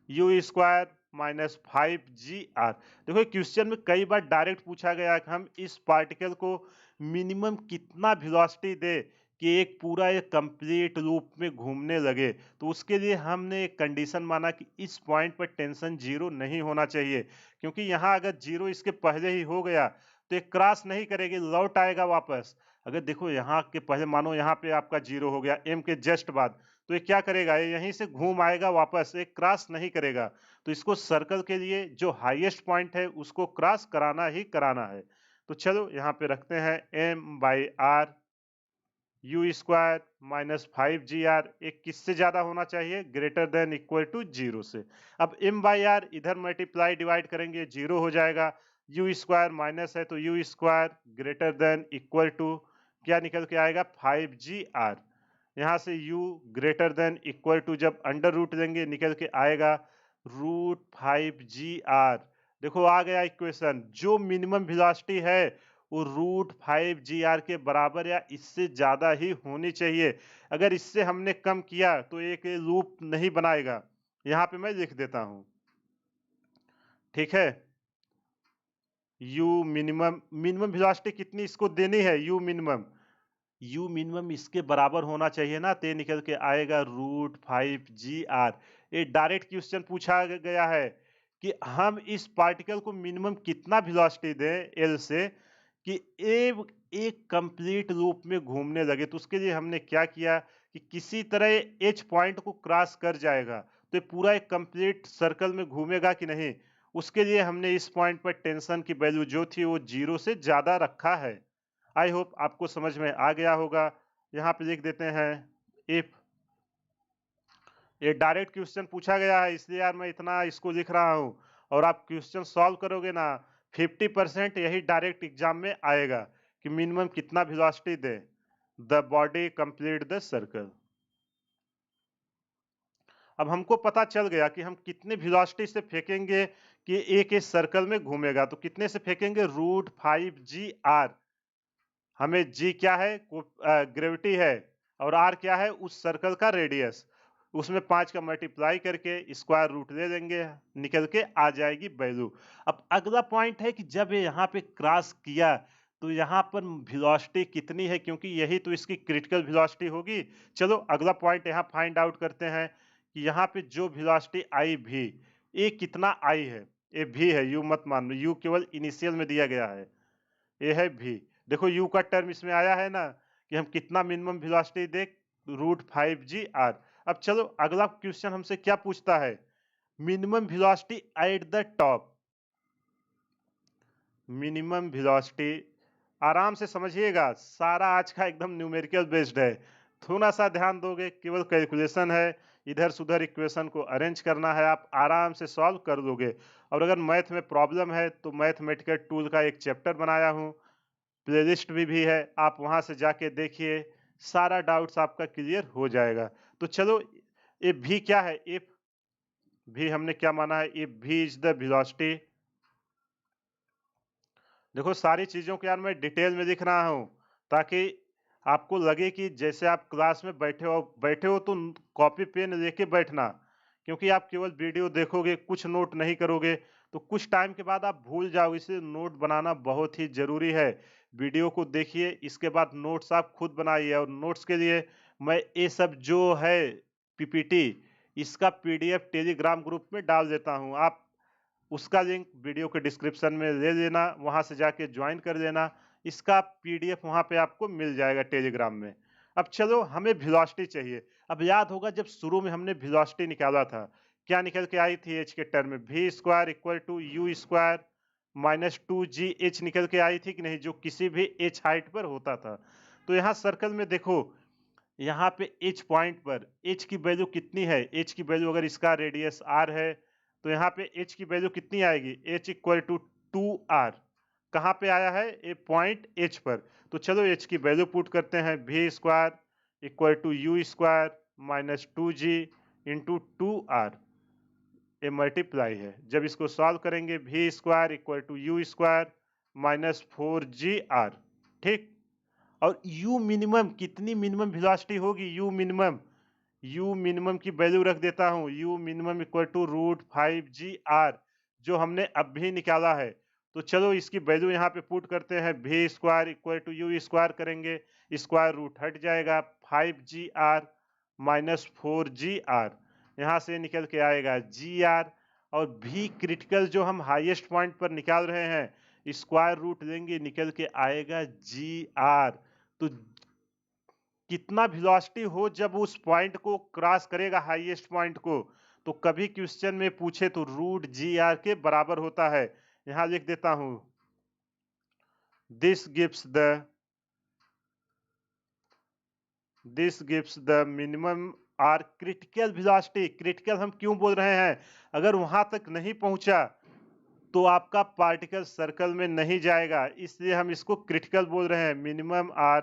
you square minus 5GR। देखो क्वेश्चन में कई बार डायरेक्ट पूछा गया कि हम इस पार्टिकल को मिनिमम कितना वेलोसिटी दे कि एक पूरा एक कंप्लीट लूप में घूमने लगे। तो उसके लिए हमने एक कंडीशन माना कि इस पॉइंट पर टेंशन जीरो नहीं होना चाहिए, क्योंकि यहाँ अगर जीरो इसके पहले ही हो गया तो ये क्रॉस नहीं करेगी, लौट आएगा वापस। अगर देखो यहाँ के पहले मानो यहाँ पे आपका जीरो हो गया m के जस्ट बाद, तो ये क्या करेगा, ये यहीं से घूम आएगा वापस, एक क्रॉस नहीं करेगा। तो इसको सर्कल के लिए जो हाईएस्ट पॉइंट है उसको क्रॉस कराना ही कराना है। तो चलो यहाँ पे रखते हैं m/r you square minus 5GR एक किससे ज्यादा होना चाहिए, greater than equal to zero से। अब m/r इधर मल्टीप्लाई डिवाइड करेंगे जीरो हो जाएगा, यू स्क्वायर माइनस है तो u square greater than equal to क्या निकल के आएगा 5GR। यहाँ से u greater than equal to जब अंडर रूट लेंगे निकल के आएगा √5GR। देखो आ गया इक्वेशन, जो मिनिमम वेलोसिटी है वो √5GR के बराबर या इससे ज्यादा ही होनी चाहिए। अगर इससे हमने कम किया तो एक लूप नहीं बनाएगा। यहाँ पे मैं लिख देता हूं, ठीक है। u मिनिमम, मिनिमम वेलोसिटी कितनी इसको देनी है, u मिनिमम इसके बराबर होना चाहिए ना, ते निकल के आएगा √5GR। ये डायरेक्ट क्वेश्चन पूछा गया है कि हम इस पार्टिकल को मिनिमम कितना वेलोसिटी दें एल से कि एक कंप्लीट लूप में घूमने लगे। तो उसके लिए हमने क्या किया कि किसी तरह एच पॉइंट को क्रॉस कर जाएगा तो ये पूरा एक कंप्लीट सर्कल में घूमेगा कि नहीं, उसके लिए हमने इस पॉइंट पर टेंशन की वैल्यू जो थी वो जीरो से ज्यादा रखा है। आई होप आपको समझ में आ गया होगा। यहाँ पे लिख देते हैं इफ, ये डायरेक्ट क्वेश्चन पूछा गया है इसलिए यार मैं इतना इसको लिख रहा हूँ, और आप क्वेश्चन सॉल्व करोगे ना 50% यही डायरेक्ट एग्जाम में आएगा कि मिनिमम कितना velocity they the body complete the circle. अब हमको पता चल गया कि हम कितने वेलोसिटी से फेंकेंगे कि एक इस सर्कल में घूमेगा। तो कितने से फेंकेंगे, √5GR। हमें g क्या है, ग्रेविटी है, और r क्या है, उस सर्कल का रेडियस। उसमें 5 का मल्टीप्लाई करके स्क्वायर रूट ले लेंगे, निकल के आ जाएगी वैल्यू। अब अगला पॉइंट है कि जब ये यहाँ पे क्रॉस किया तो यहाँ पर वेलोसिटी कितनी है, क्योंकि यही तो इसकी क्रिटिकल वेलोसिटी होगी। चलो अगला पॉइंट यहाँ फाइंड आउट करते हैं कि यहाँ पे जो वेलोसिटी आई भी, ये कितना आई है, ये भी है, यू मत मान लो, यू केवल इनिशियल में दिया गया है, ये है भी। देखो u का टर्म इसमें आया है ना कि हम कितना मिनिमम वेलोसिटी दे, √5GR। अब चलो अगला क्वेश्चन हमसे क्या पूछता है, minimum velocity at the top. Minimum velocity आराम से समझिएगा, सारा आज का एकदम न्यूमेरिकल बेस्ड है, थोड़ा सा ध्यान दोगे, केवल कैलकुलेशन है, इधर से उधर इक्वेशन को अरेंज करना है, आप आराम से सॉल्व कर दोगे। और अगर मैथ में प्रॉब्लम है तो मैथमेटिकल टूल का एक चैप्टर बनाया हूँ, प्लेलिस्ट भी है, आप वहां से जाके देखिए, सारा डाउट्स आपका क्लियर हो जाएगा। तो चलो ये भी क्या है, इफ भी हमने क्या माना है, इफ भी इज द वेलोसिटी। देखो सारी चीजों को यार मैं डिटेल में लिख रहा हूँ ताकि आपको लगे कि जैसे आप क्लास में बैठे हो तो कॉपी पेन लेके बैठना, क्योंकि आप केवल वीडियो देखोगे, कुछ नोट नहीं करोगे तो कुछ टाइम के बाद आप भूल जाओगे। इसलिए नोट बनाना बहुत ही जरूरी है। वीडियो को देखिए, इसके बाद नोट्स आप खुद बनाइए, और नोट्स के लिए मैं ये सब जो है पीपीटी, इसका पीडीएफ टेलीग्राम ग्रुप में डाल देता हूँ। आप उसका लिंक वीडियो के डिस्क्रिप्शन में ले लेना, वहां से जाके ज्वाइन कर लेना, इसका पीडीएफ वहां पे आपको मिल जाएगा टेलीग्राम में। अब चलो हमें वेलोसिटी चाहिए। अब याद होगा जब शुरू में हमने वेलोसिटी निकाला था, क्या निकल के आई थी एच के टर्म में, v square equal to u square minus 2gh निकल के आई थी कि नहीं, जो किसी भी h हाइट पर होता था। तो यहाँ सर्कल में देखो, यहाँ पे h पॉइंट पर h की वैल्यू कितनी है, h की वैल्यू अगर इसका रेडियस r है तो यहाँ पे h की वैल्यू कितनी आएगी, h इक्वल टू 2r। कहाँ पे आया है, ए पॉइंट h पर। तो चलो h की वैल्यू पुट करते हैं, v square equal to u square minus 2g into 2r, ये मल्टीप्लाई है। जब इसको सॉल्व करेंगे v square equal to u square minus 4gr। ठीक। और यू मिनिमम, कितनी मिनिमम वेलोसिटी होगी, यू मिनिमम की वैल्यू रख देता हूं, u minimum equal to √5 g r, जो हमने अभी निकाला है। तो चलो इसकी वैल्यू यहाँ पे पुट करते हैं, v square equal to u square करेंगे, स्क्वायर रूट हट जाएगा, 5 g r minus 4 g r, यहाँ से निकल के आएगा g r, और v क्रिटिकल जो हम हाईएस्ट पॉइंट पर निकाल रहे हैं, स्क्वायर रूट लेंगे, निकल के आएगा g r। तो कितना वेलोसिटी हो जब उस पॉइंट को क्रॉस करेगा, हाईएस्ट पॉइंट को, तो कभी क्वेश्चन में पूछे तो √g r के बराबर होता है। यहां लिख देता हूं, this gives the minimum or critical velocity. Critical हम क्यों बोल रहे हैं, अगर वहां तक नहीं पहुंचा तो आपका पार्टिकल सर्कल में नहीं जाएगा, इसलिए हम इसको क्रिटिकल बोल रहे हैं। Minimum or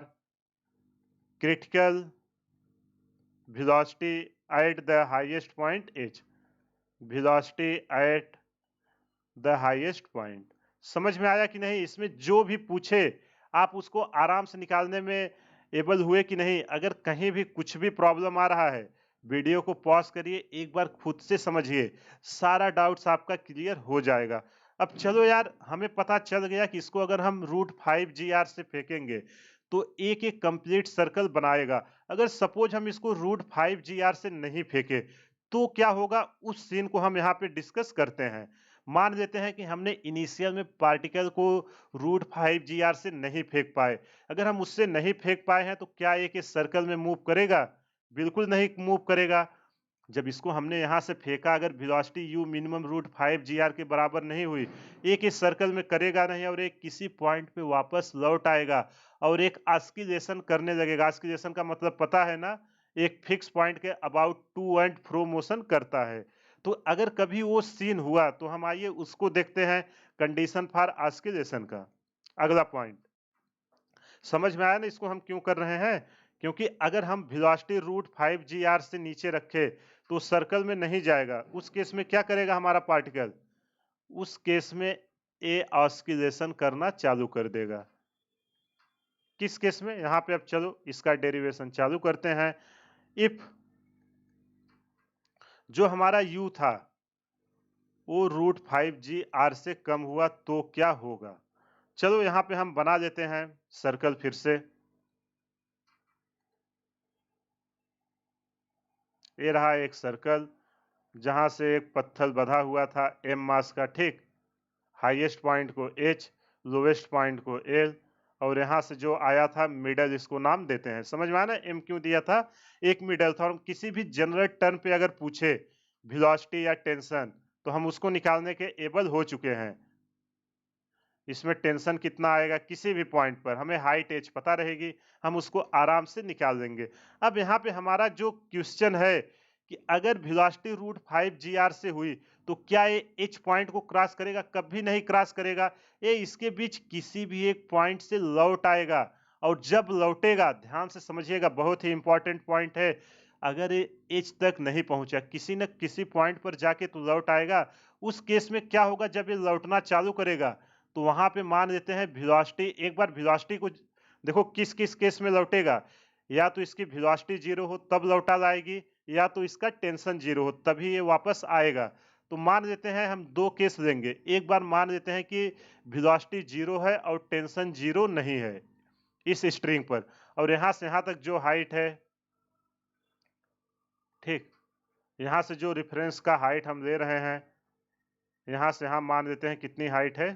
critical velocity at the highest point h, velocity at the highest point। समझ में आया कि नहीं, इसमें जो भी पूछे आप उसको आराम से निकालने में एबल हुए कि नहीं। अगर कहीं भी कुछ भी प्रॉब्लम आ रहा है, वीडियो को पॉज करिए, एक बार खुद से समझिए, सारा डाउट्स आपका क्लियर हो जाएगा। अब चलो यार, हमें पता चल गया कि इसको अगर हम √5 g r से फेंकेंगे तो एक एक कंप्लीट सर्कल बनाएगा। अगर सपोज हम इसको √5 g r से नहीं फेंके तो क्या होगा, उस सीन को हम यहाँ पे डिस्कस करते हैं। मान लेते हैं कि हमने इनिशियल में पार्टिकल को √5 g r से नहीं फेंक पाए। अगर हम उससे नहीं फेंक पाए हैं तो क्या एक इस सर्कल में मूव करेगा? बिल्कुल नहीं मूव करेगा। जब इसको हमने यहाँ से फेंका, अगर velocity you minimum √5 g r के बराबर नहीं हुई, एक इस सर्कल में करेगा नहीं और एक किसी पॉइंट पे वापस लौट आएगा और एक ऑस्किलेशन करने लगेगा। ऑस्किलेशन का मतलब पता है ना, एक फिक्स पॉइंट के about to and fro motion करता है। तो अगर कभी वो सीन हुआ तो हम आइए उसको देखते हैं, कंडीशन फॉर ऑस्किलेशन का अगला पॉइंट। समझ में आया ना इसको हम क्यों कर रहे हैं? क्योंकि अगर हम वेलोसिटी √5 g r से नीचे रखे तो सर्कल में नहीं जाएगा। उस केस में क्या करेगा हमारा पार्टिकल? उस केस में ए ऑस्किलेशन करना चालू कर देगा। किस केस में? यहाँ पे अब चलो इसका डेरिवेशन चालू करते हैं। इफ जो हमारा u था वो √5 g r से कम हुआ तो क्या होगा? चलो यहाँ पे हम बना देते हैं सर्कल फिर से। ये रहा एक सर्कल जहां से एक पत्थर बंधा हुआ था m मास का, ठीक। हाईएस्ट पॉइंट को h, लोवेस्ट पॉइंट को l, और यहाँ से जो आया था मिडल, इसको नाम देते हैं। समझ में आया ना m क्यों दिया था? एक मिडल था। और किसी भी जनरल टर्म पे अगर पूछे वेलोसिटी या टेंशन तो हम उसको निकालने के एबल हो चुके हैं। इसमें टेंशन कितना आएगा, किसी भी पॉइंट पर हमें हाइट h पता रहेगी, हम उसको आराम से निकाल देंगे। अब यहाँ पे हमारा जो क्वेश्चन है कि अगर वेलोसिटी √5 g r से हुई तो क्या ये h पॉइंट को क्रॉस करेगा? कभी नहीं क्रॉस करेगा। ये इसके बीच किसी भी एक पॉइंट से लौट आएगा, और जब लौटेगा, ध्यान से समझिएगा, बहुत ही इंपॉर्टेंट पॉइंट है, अगर ये h तक नहीं पहुंचा, किसी न किसी पॉइंट पर जाके तो लौट आएगा। उस केस में क्या होगा, जब ये लौटना चालू करेगा तो वहां पे मान लेते हैं वेलोसिटी, एक बार वेलोसिटी को देखो किस किस केस में लौटेगा। या तो इसकी वेलोसिटी 0 हो तब लौटा लाएगी, या तो इसका टेंशन 0 हो तभी ये वापस आएगा। तो मान लेते हैं हम दो केस लेंगे। एक बार मान लेते हैं कि वेलोसिटी 0 है और टेंशन 0 नहीं है इस स्ट्रिंग पर, और यहां से यहां तक जो हाइट है, ठीक, यहां से जो रेफरेंस का हाइट हम ले रहे हैं, यहां से यहां मान लेते हैं कितनी हाइट है,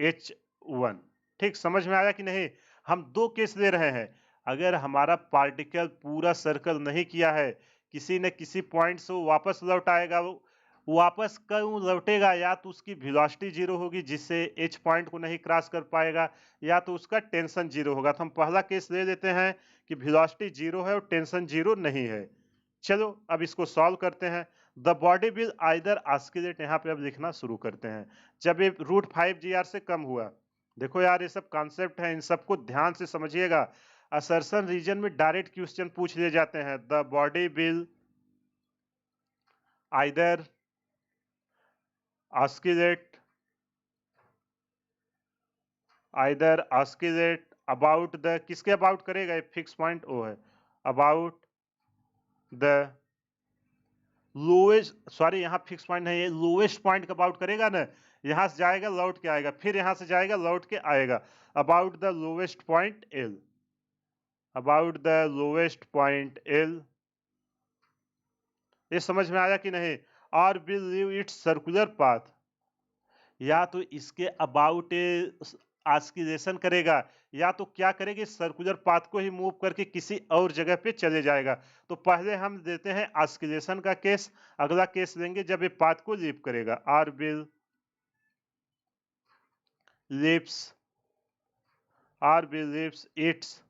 h1। ठीक, समझ में आया कि नहीं? हम दो केस ले रहे हैं। अगर हमारा पार्टिकल पूरा सर्कल नहीं किया है, किसी न किसी पॉइंट से वो वापस लौट आएगा। वो वापस क्यों लौटेगा? या तो उसकी वेलोसिटी 0 होगी जिससे h पॉइंट को नहीं क्रॉस कर पाएगा, या तो उसका टेंशन 0 होगा। तो हम पहला केस ले लेते हैं कि वेलोसिटी 0 है और टेंशन 0 नहीं है। चलो अब इसको सॉल्व करते हैं। द बॉडी विल आइदर ऑस्किलेट, यहाँ पे अब लिखना शुरू करते हैं, जब ये √5 g r से कम हुआ। देखो यार, ये सब कॉन्सेप्ट है, इन सबको ध्यान से समझिएगा। असर्शन रीजन में डायरेक्ट क्वेश्चन पूछ लिए जाते हैं। The body will either oscillate either oscillate about the, किसके अबाउट करेगा, फिक्स पॉइंट ओ है, अबाउट द लोएस्ट, सॉरी यहाँ फिक्स पॉइंट है, ये लोएस्ट पॉइंट का अबाउट करेगा ना, यहां से जाएगा लौट के आएगा, फिर यहां से जाएगा लौट के आएगा, about the lowest point L, about the lowest point L. ये समझ में आया कि नहीं? और will leave it's circular path, या तो इसके अबाउट आस्किलेशन करेगा, या तो क्या करेगा, सर्कुलर पाथ को ही मूव करके किसी और जगह पे चले जाएगा। तो पहले हम देते हैं आस्किलेशन का केस, अगला केस लेंगे जब ये पाथ को लीव करेगा, or will leaves, or will leaves its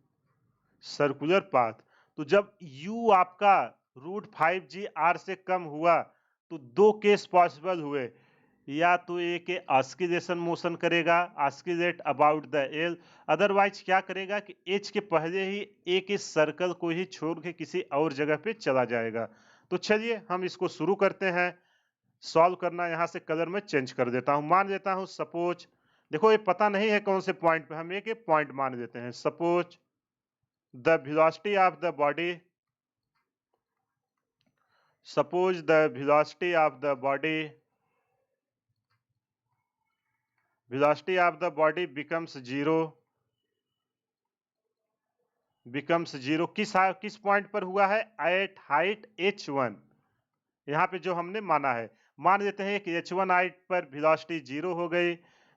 circular path. तो जब u आपका √5g r से कम हुआ तो दो केस पॉसिबल हुए, या तो ए के ऑस्किलेशन मोशन करेगा, ऑस्किलेट अबाउट द एल, अदरवाइज क्या करेगा कि एच के पहले ही ए के सर्कल को ही छोड़ के किसी और जगह पे चला जाएगा। तो चलिए हम इसको शुरू करते हैं सॉल्व करना। यहाँ से कलर में चेंज कर देता हूँ, मान लेता हूँ सपोज, देखो ये पता नहीं है कौन से पॉइंट पे, हम एक पॉइंट मान लेते हैं, suppose the velocity of the body, suppose the velocity of the body, velocity of the body becomes zero, becomes zero, किस पॉइंट पर हुआ है, एट हाइट h1, यहाँ पे जो हमने माना है, मान लेते हैं कि h1 हाइट पर वेलोसिटी जीरो हो गई,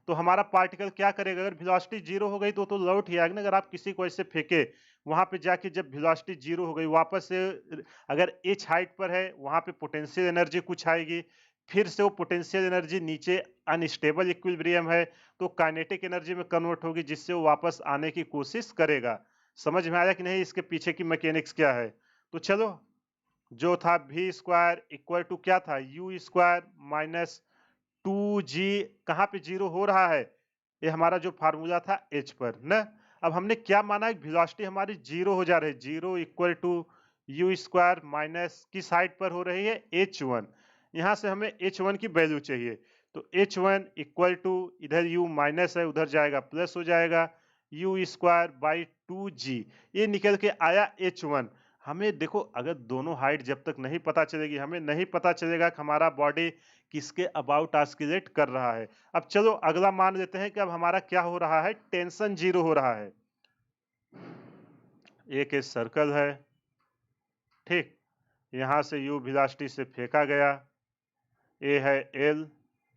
तो हमारा पार्टिकल क्या करेगा, अगर वेलोसिटी जीरो हो गई तो लौट ही आएगा ना। अगर आप किसी को ऐसे फेंके, वहां पे जाके जब वेलोसिटी जीरो हो गई वापस से, अगर h हाइट पर है वहां पे पोटेंशियल एनर्जी कुछ आएगी, फिर से वो पोटेंशियल एनर्जी नीचे अनस्टेबल इक्विलिब्रियम है तो काइनेटिक एनर्जी में कन्वर्ट होगी, जिससे वो वापस आने की कोशिश करेगा। समझ में आया कि नहीं इसके पीछे की मैकेनिक्स क्या है? तो चलो, जो था v स्क्वायर इक्वल टू क्या था, u स्क्वायर माइनस 2g, कहाँ पे जीरो हो रहा है, ये हमारा जो फार्मूला था h पर ना। अब हमने क्या माना, वेलोसिटी हमारी जीरो हो जा रही है, zero equal to u square minus किस हाइट पर हो रही है, h1, यहाँ से हमें h1 की वैल्यू चाहिए, तो h1 इक्वल टू, इधर u माइनस है उधर जाएगा प्लस हो जाएगा, u स्क्वायर बाई 2g, ये निकल के आया h1। हमें देखो, अगर दोनों हाइट जब तक नहीं पता चलेगी, हमें नहीं पता चलेगा कि हमारा बॉडी किसके अबाउट ऑस्किलेट कर रहा है। अब चलो अगला मान लेते हैं कि अब हमारा क्या हो रहा है, टेंशन जीरो हो रहा है, एक सर्कल है, ठीक, यहां से u वेलोसिटी से फेंका गया, ए है एल,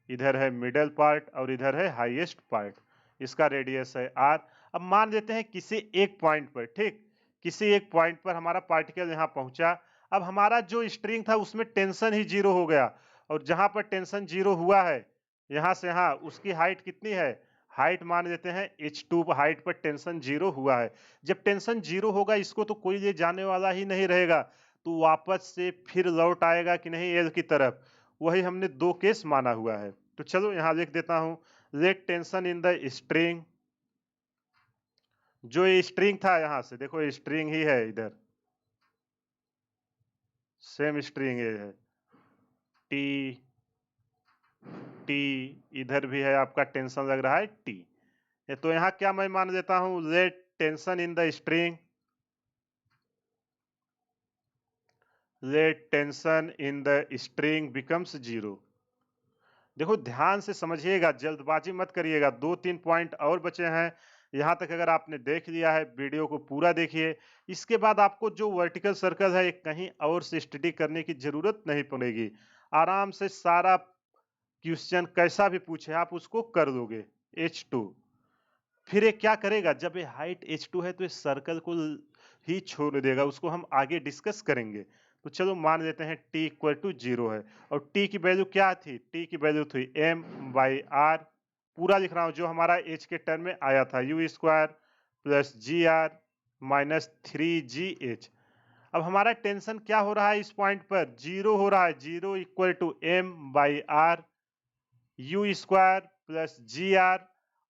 इधर है मिडल पार्ट और इधर है हाईएस्ट पार्ट, इसका रेडियस है r। अब मान लेते हैं किसी एक पॉइंट पर, ठीक, किसी एक पॉइंट पर हमारा पार्टिकल यहाँ पहुंचा, अब हमारा जो स्ट्रिंग था उसमें टेंशन ही जीरो हो गया, और जहां पर टेंशन जीरो हुआ है यहाँ से यहाँ, उसकी हाइट कितनी है, हाइट मान लेते हैं h2 हाइट पर टेंशन जीरो हुआ है। जब टेंशन जीरो होगा इसको तो कोई ले जाने वाला ही नहीं रहेगा, तो वापस से फिर लौट आएगा कि नहीं एल की तरफ, वही हमने दो केस माना हुआ है। तो चलो यहाँ लिख देता हूं, let tension in the string, जो ये स्ट्रिंग था यहां से देखो, स्ट्रिंग ही है, इधर सेम स्ट्रिंग है, टी टी, इधर भी है आपका टेंशन लग रहा है टी, तो यहाँ क्या मैं मान लेता हूं, let tension in the string, let tension in the string becomes zero. देखो ध्यान से समझिएगा, जल्दबाजी मत करिएगा, दो तीन पॉइंट और बचे हैं। यहाँ तक अगर आपने देख लिया है, वीडियो को पूरा देखिए, इसके बाद आपको जो वर्टिकल सर्कल है कहीं और से स्टडी करने की जरूरत नहीं पड़ेगी, आराम से सारा क्वेश्चन कैसा भी पूछे आप उसको कर दोगे। H2 फिर ये क्या करेगा, जब ये हाइट h2 है तो इस सर्कल को ही छोड़ देगा, उसको हम आगे डिस्कस करेंगे। तो चलो मान लेते हैं t इक्वल टू जीरो है, और t की वैल्यू क्या थी, t की वैल्यू थी m/r, पूरा लिख रहा हूं जो हमारा h के टर्म में आया था, u square plus ji are minus 3gh। अब हमारा टेंशन क्या हो रहा है इस पॉइंट पर, जीरो हो रहा है, zero equal to m/r, u square plus ji r,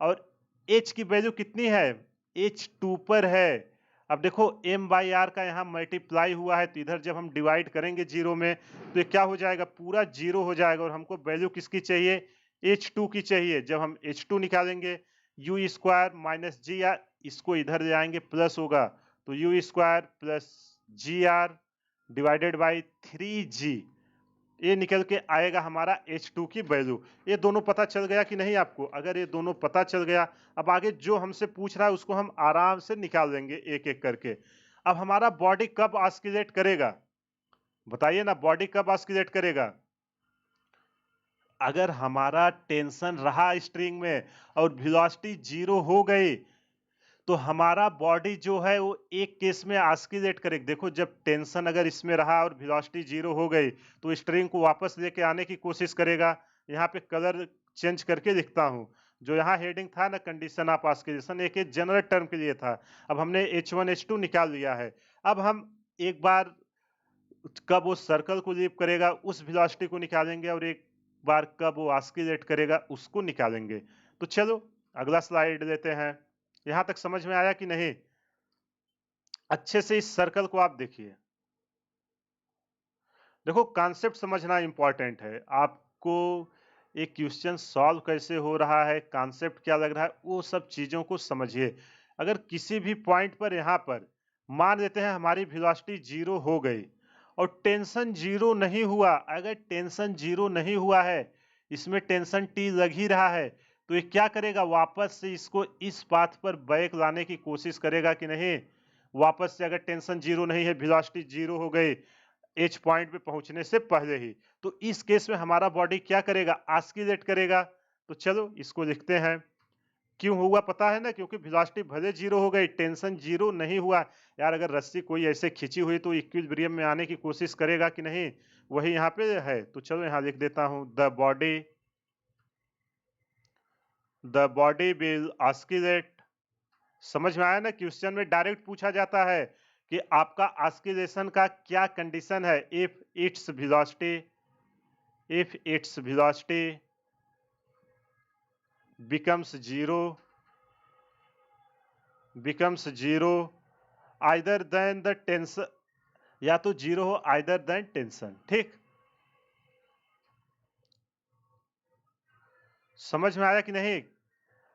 और h की वैल्यू कितनी है, h2 पर है। अब देखो m/r का यहाँ मल्टीप्लाई हुआ है, तो इधर जब हम डिवाइड करेंगे जीरो में तो ये क्या हो जाएगा, पूरा जीरो हो जाएगा, और हमको वैल्यू किसकी चाहिए, h2 की चाहिए। जब हम h2 निकालेंगे u square minus g r, इसको इधर ले आएंगे प्लस होगा तो u square plus ji r divided by 3g, ये निकल के आएगा हमारा H2 की वैल्यू। ये दोनों पता चल गया कि नहीं आपको? अगर ये दोनों पता चल गया, अब आगे जो हमसे पूछ रहा है उसको हम आराम से निकाल लेंगे एक एक करके। अब हमारा बॉडी कब ऑस्किलेट करेगा, बताइए ना, बॉडी कब ऑस्किलेट करेगा? अगर हमारा टेंशन रहा स्ट्रिंग में और वेलोसिटी 0 हो गई तो हमारा बॉडी जो है वो एक केस में ऑस्किलेट करेगा। देखो जब टेंशन अगर इसमें रहा और वेलोसिटी 0 हो गई तो स्ट्रिंग को वापस लेके आने की कोशिश करेगा। यहाँ पे कलर चेंज करके लिखता हूँ। जो यहाँ हेडिंग था ना, कंडीशन ऑफ ऑस्किलेशन, एक जनरल टर्म के लिए था। अब हमने H1 H2 निकाल लिया है। अब हम एक बार कब वो सर्कल को लीव करेगा उस वेलोसिटी को निकालेंगे और एक बार कब वो ऑस्किलेट करेगा उसको निकालेंगे। तो चलो अगला स्लाइड लेते हैं। यहां तक समझ में आया कि नहीं? अच्छे से इस सर्कल को आप देखिए। देखो कॉन्सेप्ट समझना इंपॉर्टेंट है। आपको एक क्वेश्चन सॉल्व कैसे हो रहा है, कॉन्सेप्ट क्या लग रहा है, वो सब चीजों को समझिए। अगर किसी भी पॉइंट पर यहाँ पर मान लेते हैं हमारी वेलोसिटी 0 हो गई और टेंशन 0 नहीं हुआ, अगर टेंशन 0 नहीं हुआ है, इसमें टेंशन टी लग ही रहा है, तो ये क्या करेगा, वापस से इसको इस पाथ पर बैक लाने की कोशिश करेगा कि नहीं? वापस से अगर टेंशन 0 नहीं है, वेलोसिटी 0 हो गई एच पॉइंट पे पहुंचने से पहले ही, तो इस केस में हमारा बॉडी क्या करेगा, ऑस्किलेट करेगा। तो चलो इसको लिखते हैं। क्यों हुआ पता है ना? क्योंकि वेलोसिटी भले 0 हो गई, टेंशन 0 नहीं हुआ। यार अगर रस्सी कोई ऐसे खींची हुई तो इक्विलिब्रियम में आने की कोशिश करेगा कि नहीं? वही यहाँ पे है। तो चलो यहाँ लिख देता हूं, द बॉडी विल ऑस्किलेट। समझ में आया ना? क्वेश्चन में डायरेक्ट पूछा जाता है कि आपका ऑस्किलेशन का क्या कंडीशन है। if its velocity becomes zero either than the tension, या तो जीरो हो either than टेंशन। ठीक, समझ में आया कि नहीं?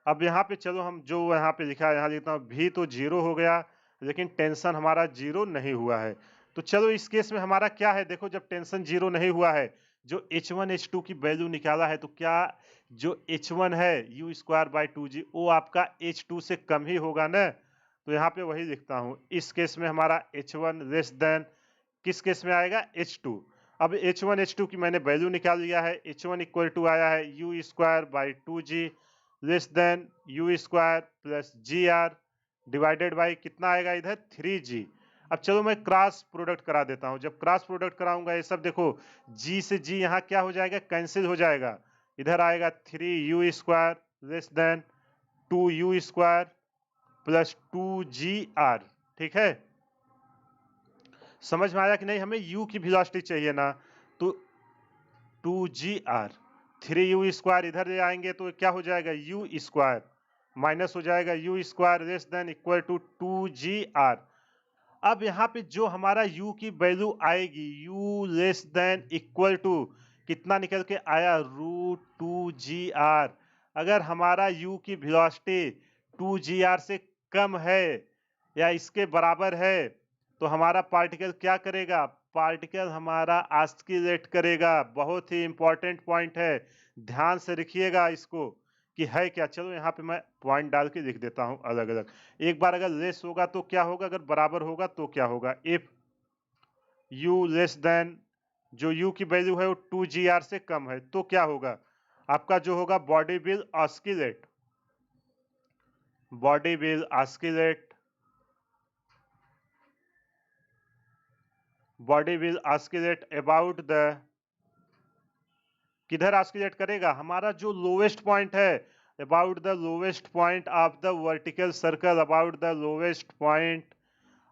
अब यहाँ पे चलो हम जो यहाँ पे लिखा है यहाँ लिखता हूँ, भी तो 0 हो गया लेकिन टेंशन हमारा 0 नहीं हुआ है। तो चलो इस केस में हमारा क्या है, देखो जब टेंशन 0 नहीं हुआ है, जो H1 H2 की वैल्यू निकाला है, तो क्या जो H1 है u स्क्वायर बाई 2g वो आपका H2 से कम ही होगा ना? तो यहाँ पे वही लिखता हूँ। इस केस में हमारा H1 लेस देन किस केस में आएगा, H2। अब H1 H2 की मैंने वैल्यू निकाल लिया है। H1 इक्वल टू आया है u square by 2g less than u square plus ji r divided by कितना आएगा इधर, 3g। अब चलो मैं क्रॉस प्रोडक्ट करा देता हूं। जब क्रॉस प्रोडक्ट कराऊंगा ये सब देखो g से g यहाँ क्या हो जाएगा, कैंसिल हो जाएगा। इधर आएगा 3u square less then 2u square plus 2gr। ठीक है, समझ में आया कि नहीं? हमें u की वेलोसिटी चाहिए ना, तो 2gr 3u स्क्वायर इधर ले आएंगे तो क्या हो जाएगा, u स्क्वायर माइनस हो जाएगा u square less than equal to 2gr। अब यहाँ पे जो हमारा u की वैल्यू आएगी, u less than equal to कितना निकल के आया, √2gr। अगर हमारा u की वेलोसिटी 2gr से कम है या इसके बराबर है तो हमारा पार्टिकल क्या करेगा, पार्टिकल हमारा ऑस्किलेट करेगा। बहुत ही इंपॉर्टेंट पॉइंट है, ध्यान से लिखिएगा इसको कि है क्या। चलो यहाँ पे मैं पॉइंट डाल के लिख देता हूँ अलग अलग। एक बार अगर लेस होगा तो क्या होगा, अगर बराबर होगा तो क्या होगा, इफ u लेस देन, जो u की वैल्यू है वो 2gr से कम है तो क्या होगा, आपका जो होगा body will oscillate, body will oscillate, body will oscillate about the, किधर ऑस्किलेट करेगा, हमारा जो लोवेस्ट पॉइंट है, about the lowest point of the vertical circle, about the lowest point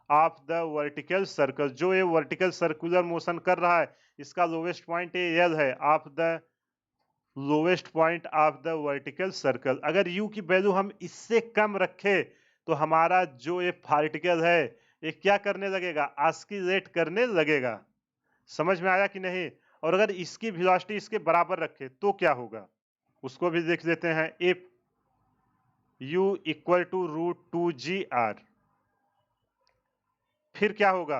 of the vertical circle. जो ये वर्टिकल सर्कुलर मोशन कर रहा है इसका लोवेस्ट पॉइंट ये एल है, of the lowest point of the vertical circle. अगर u की वैल्यू हम इससे कम रखे तो हमारा जो ये पार्टिकल है ये क्या करने लगेगा, ऑस्किलेट करने लगेगा। समझ में आया कि नहीं? और अगर इसकी वेलोसिटी इसके बराबर रखे तो क्या होगा, उसको भी देख लेते हैं। If u equal to √2gr। फिर क्या होगा,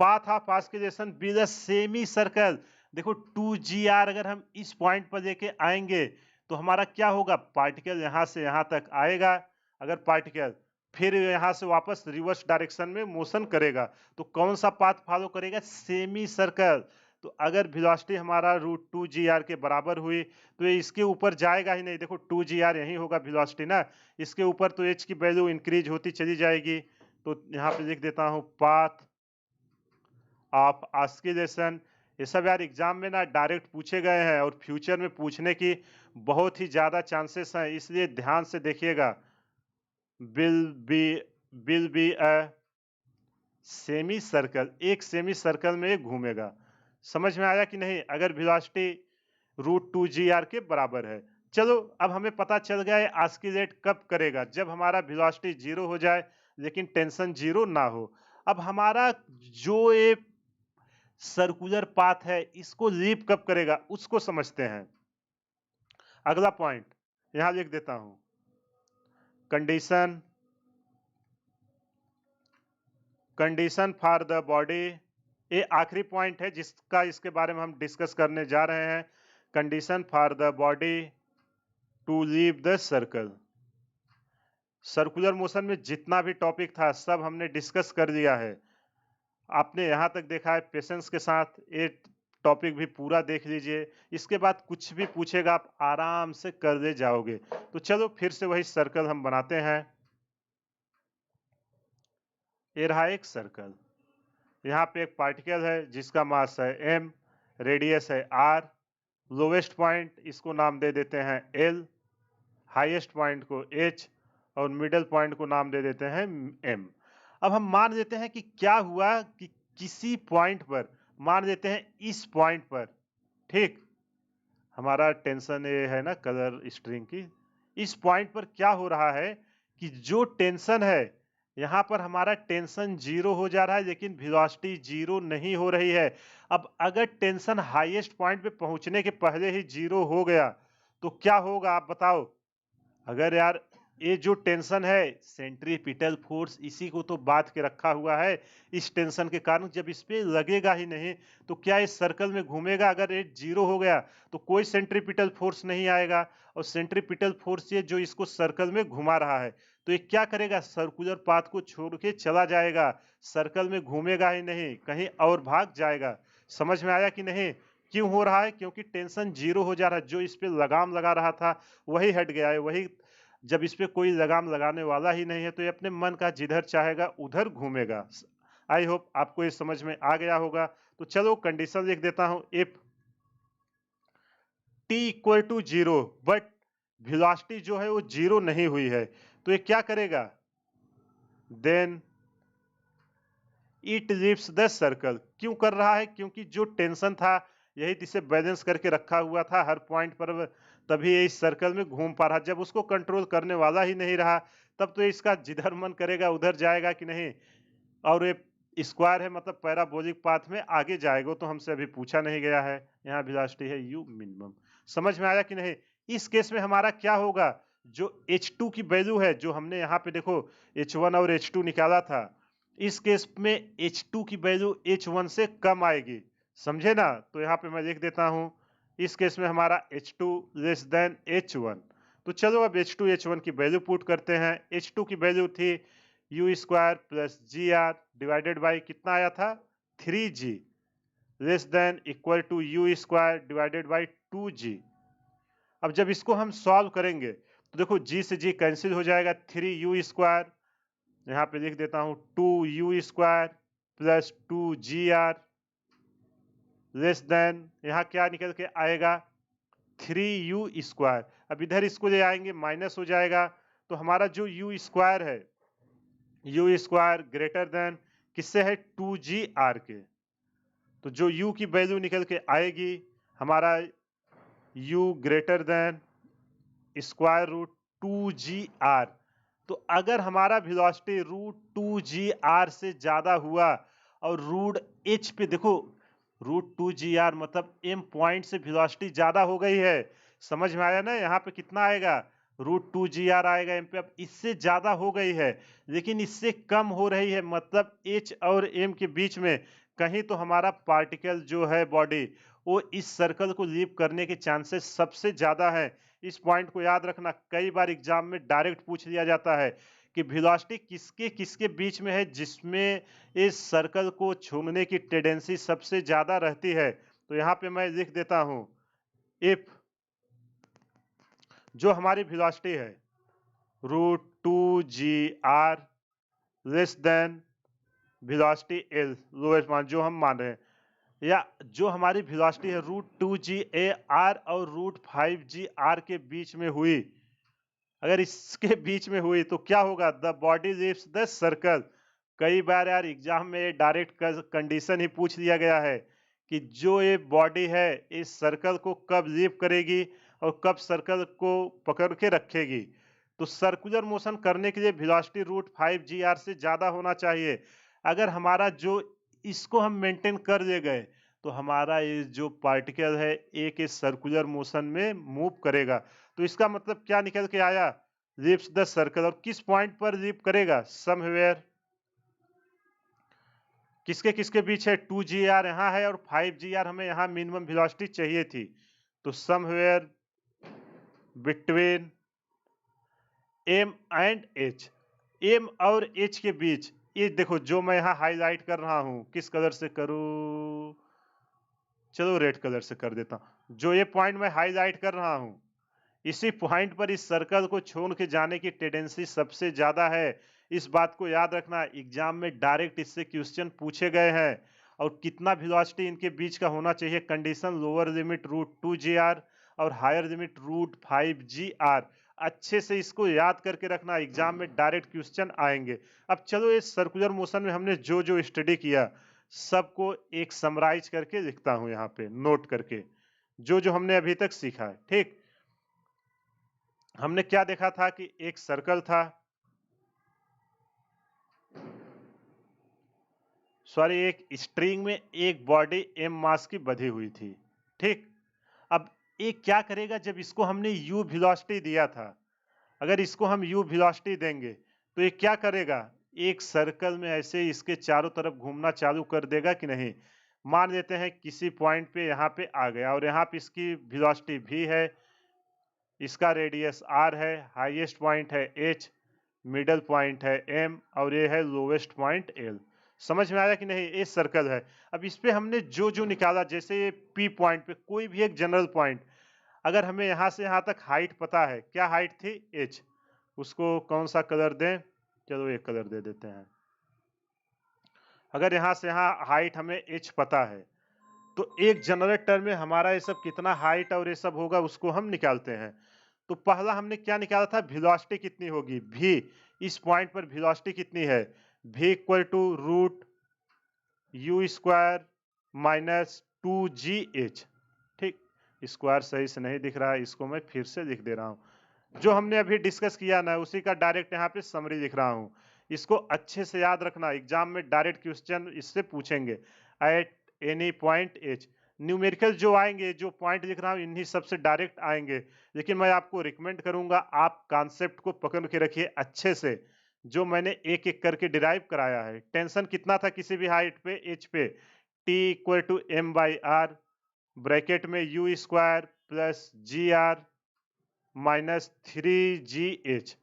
path of oscillation be the semi circle. देखो 2gr अगर हम इस पॉइंट पर लेके आएंगे तो हमारा क्या होगा, पार्टिकल यहां से यहां तक आएगा। अगर पार्टिकल फिर यहां से वापस रिवर्स डायरेक्शन में मोशन करेगा तो कौन सा पाथ फॉलो करेगा, सेमी सर्कल। तो अगर वेलोसिटी हमारा √2gr के बराबर हुई तो ये इसके ऊपर जाएगा ही नहीं। देखो 2gr यही होगा वेलोसिटी ना, इसके ऊपर तो h की वैल्यू इंक्रीज होती चली जाएगी। तो यहाँ पे लिख देता हूं पाथ ऑफ ऑस्किलेशन। ये सब यार एग्जाम में ना डायरेक्ट पूछे गए हैं और फ्यूचर में पूछने की बहुत ही ज्यादा चांसेस हैं, इसलिए ध्यान से देखिएगा। Will be will be a semi circle, एक सेमी सर्कल में घूमेगा। समझ में आया कि नहीं, अगर वेलोसिटी √2gr के बराबर है। चलो अब हमें पता चल गया है ऑस्किलेट कब करेगा, जब हमारा वेलोसिटी जीरो हो जाए लेकिन टेंशन जीरो ना हो। अब हमारा जो ये सर्कुलर पाथ है इसको लीव कब करेगा उसको समझते हैं। अगला पॉइंट यहां लिख देता हूं, condition condition for the body. ये आखिरी पॉइंट है जिसका इसके बारे में हम डिस्कस करने जा रहे हैं। Condition for the body to leave the circle. Circular motion में जितना भी टॉपिक था सब हमने डिस्कस कर लिया है। आपने यहाँ तक देखा है, पेशेंस के साथ ये टॉपिक भी पूरा देख लीजिए। इसके बाद कुछ भी पूछेगा आप आराम से कर ले जाओगे। तो चलो फिर से वही सर्कल हम बनाते हैं। ये रहा एक सर्कल, यहाँ पे एक पार्टिकल है जिसका मास है m, रेडियस है r, लोवेस्ट पॉइंट इसको नाम दे देते हैं l, हाईएस्ट पॉइंट को h और मिडल पॉइंट को नाम दे देते हैं m। अब हम मान लेते हैं कि क्या हुआ कि किसी पॉइंट पर, मान लेते हैं इस पॉइंट पर, ठीक, हमारा टेंशन ये है ना कलर स्ट्रिंग की, इस पॉइंट पर क्या हो रहा है कि जो टेंशन है यहाँ पर हमारा टेंशन जीरो हो जा रहा है लेकिन वेलोसिटी जीरो नहीं हो रही है। अब अगर टेंशन हाईएस्ट पॉइंट पे पहुंचने के पहले ही जीरो हो गया तो क्या होगा आप बताओ। अगर यार ये जो टेंशन है सेंट्रीपिटल फोर्स इसी को तो बांध के रखा हुआ है, इस टेंशन के कारण जब इस पे लगेगा ही नहीं तो क्या इस सर्कल में घूमेगा। अगर ये जीरो हो गया तो कोई सेंट्रीपिटल फोर्स नहीं आएगा और सेंट्रीपिटल फोर्स ये जो इसको सर्कल में घुमा रहा है तो ये क्या करेगा, सर्कुलर पाथ को छोड़ के चला जाएगा, सर्कल में घूमेगा ही नहीं, कहीं और भाग जाएगा। समझ में आया कि नहीं, क्यों हो रहा है, क्योंकि टेंशन जीरो हो जा रहा है। जो इस पे लगाम लगा रहा था वही हट गया है, वही जब इस पे कोई लगाम लगाने वाला ही नहीं है तो ये अपने मन का जिधर चाहेगा उधर घूमेगा। आई होप आपको ये समझ में आ गया होगा। तो चलो कंडीशन लिख देता हूं, if t equal to zero but velocity जो है वो जीरो नहीं हुई है तो ये क्या करेगा, then it leaves the circle. क्यों कर रहा है, क्योंकि जो टेंशन था यही इसे बैलेंस करके रखा हुआ था हर पॉइंट पर, तभी ये इस सर्कल में घूम पा रहा। जब उसको कंट्रोल करने वाला ही नहीं रहा तब तो इसका जिधर मन करेगा उधर जाएगा कि नहीं। और ये स्क्वायर है मतलब पैराबोलिक पाथ में आगे जाएगा, तो हमसे अभी पूछा नहीं गया है। यहाँ वेलोसिटी है u मिनिमम। समझ में आया कि नहीं। इस केस में हमारा क्या होगा, जो h2 की वैल्यू है जो हमने यहाँ पे देखो h1 और h2 निकाला था, इस केस में h2 की वैल्यू h1 से कम आएगी, समझे ना। तो यहाँ पे मैं लिख देता हूँ, इस केस में हमारा h2 लेस देन h1। तो चलो अब h2 h1 की वैल्यू पुट करते हैं। h2 की वैल्यू थी u square plus ji r divided by कितना आया था 3g less than equal to u square divided by 2g। अब जब इसको हम सॉल्व करेंगे तो देखो g से g कैंसिल हो जाएगा, 3u स्क्वायर, यहाँ पे लिख देता हूँ 2u square plus 2gr less than यहाँ क्या निकल के आएगा 3u स्क्वायर। अब इधर इसको ले आएंगे माइनस हो जाएगा तो हमारा जो u स्क्वायर है, u स्क्वायर ग्रेटर देन किससे है 2gr के। तो जो u की वैल्यू निकल के आएगी हमारा u greater than square root 2gr। तो अगर हमारा वेलोसिटी √2gr से ज्यादा हुआ और रूट h पे देखो √2gr मतलब m पॉइंट से वेलोसिटी ज्यादा हो गई है, समझ में आया ना। यहाँ पे कितना आएगा √2GR आएगा एम पे। अब इससे ज्यादा हो गई है लेकिन इससे कम हो रही है, मतलब H और M के बीच में कहीं तो हमारा पार्टिकल जो है बॉडी वो इस सर्कल को लीव करने के चांसेस सबसे ज्यादा है। इस पॉइंट को याद रखना, कई बार एग्जाम में डायरेक्ट पूछ लिया जाता है कि वेलोसिटी किसके किसके बीच में है जिसमें इस सर्कल को छूने की टेंडेंसी सबसे ज्यादा रहती है। तो यहाँ पे मैं लिख देता हूं, इफ जो हमारी वेलोसिटी है √2GR less than velocity L lowest मान जो हम मान रहे हैं, या जो हमारी वेलोसिटी है √2GAR और √5GR के बीच में हुई, अगर इसके बीच में हुई तो क्या होगा, the body leaves the circle. कई बार यार एग्जाम में डायरेक्ट कंडीशन ही पूछ लिया गया है कि जो ये बॉडी है इस सर्कल को कब लीव करेगी और कब सर्कल को पकड़ के रखेगी। तो सर्कुलर मोशन करने के लिए वेलोसिटी √5GR से ज्यादा होना चाहिए। अगर हमारा जो इसको हम मेंटेन कर ले गए तो हमारा ये जो पार्टिकल है एक इस सर्कुलर मोशन में मूव करेगा। तो इसका मतलब क्या निकल के आया, लीव्स द सर्कल। और किस पॉइंट पर लीव करेगा, समवेयर किसके किसके बीच है, 2GR यहाँ है और 5GR हमें यहाँ मिनिमम वेलोसिटी चाहिए थी, तो somewhere between M and H, M और H के बीच। ये देखो जो मैं यहाँ हाईलाइट कर रहा हूं, किस कलर से करूं, चलो रेड कलर से कर देता हूं। जो ये पॉइंट मैं हाईलाइट कर रहा हूं इसी पॉइंट पर इस सर्कल को छोड़ के जाने की टेंडेंसी सबसे ज्यादा है। इस बात को याद रखना, एग्जाम में डायरेक्ट इससे क्वेश्चन पूछे गए हैं। और कितना वेलोसिटी इनके बीच का होना चाहिए, कंडीशन लोअर लिमिट √2GR और हायर लिमिट √5GR। अच्छे से इसको याद करके रखना, एग्जाम में डायरेक्ट क्वेश्चन आएंगे। अब चलो इस सर्कुलर मोशन में हमने जो जो स्टडी किया सबको एक समराइज करके लिखता हूं यहाँ पे नोट करके, जो जो हमने अभी तक सीखा है। ठीक, हमने क्या देखा था कि एक सर्कल था, सॉरी एक स्ट्रिंग में एक बॉडी m मास की बधी हुई थी। ठीक, अब ये क्या करेगा, जब इसको हमने u वेलोसिटी दिया था, अगर इसको हम u वेलोसिटी देंगे तो ये क्या करेगा, एक सर्कल में ऐसे इसके चारों तरफ घूमना चालू कर देगा कि नहीं। मान लेते हैं किसी पॉइंट पे यहाँ पे आ गया और यहाँ पे इसकी वेलोसिटी v है, इसका रेडियस r है, हाईएस्ट पॉइंट है h, मिडल पॉइंट है M और ये है लोवेस्ट पॉइंट L। समझ में आया कि नहीं, ये सर्कल है। अब इस पे हमने जो जो निकाला, जैसे ये P पॉइंट पे कोई भी एक जनरल पॉइंट, अगर हमें यहाँ से यहाँ तक हाइट पता है, क्या हाइट थी h, उसको कौन सा कलर दें, चलो एक कलर दे देते हैं। अगर यहाँ से यहाँ हाइट हमें h पता है तो एक जनरल टर्म में हमारा ये सब कितना हाइट और ये सब होगा उसको हम निकालते हैं। तो पहला हमने क्या निकाला था, वेलोसिटी कितनी होगी v, इस पॉइंट पर वेलोसिटी कितनी है, v equal to √u² minus 2gh। ठीक, स्क्वायर सही से नहीं दिख रहा है, इसको मैं फिर से लिख दे रहा हूं। जो हमने अभी डिस्कस किया ना उसी का डायरेक्ट यहाँ पे समरी लिख रहा हूं, इसको अच्छे से याद रखना, एग्जाम में डायरेक्ट क्वेश्चन इससे पूछेंगे। At any point h, numerical जो आएंगे, जो पॉइंट लिख रहा हूँ इन्हीं सबसे डायरेक्ट आएंगे, लेकिन मैं आपको रिकमेंड करूंगा आप कॉन्सेप्ट को पकड़ के रखिए अच्छे से, जो मैंने एक एक करके डिराइव कराया है। टेंशन कितना था किसी भी हाइट पे h पे, t equal to m/r, bracket में u² plus gr minus 3gh।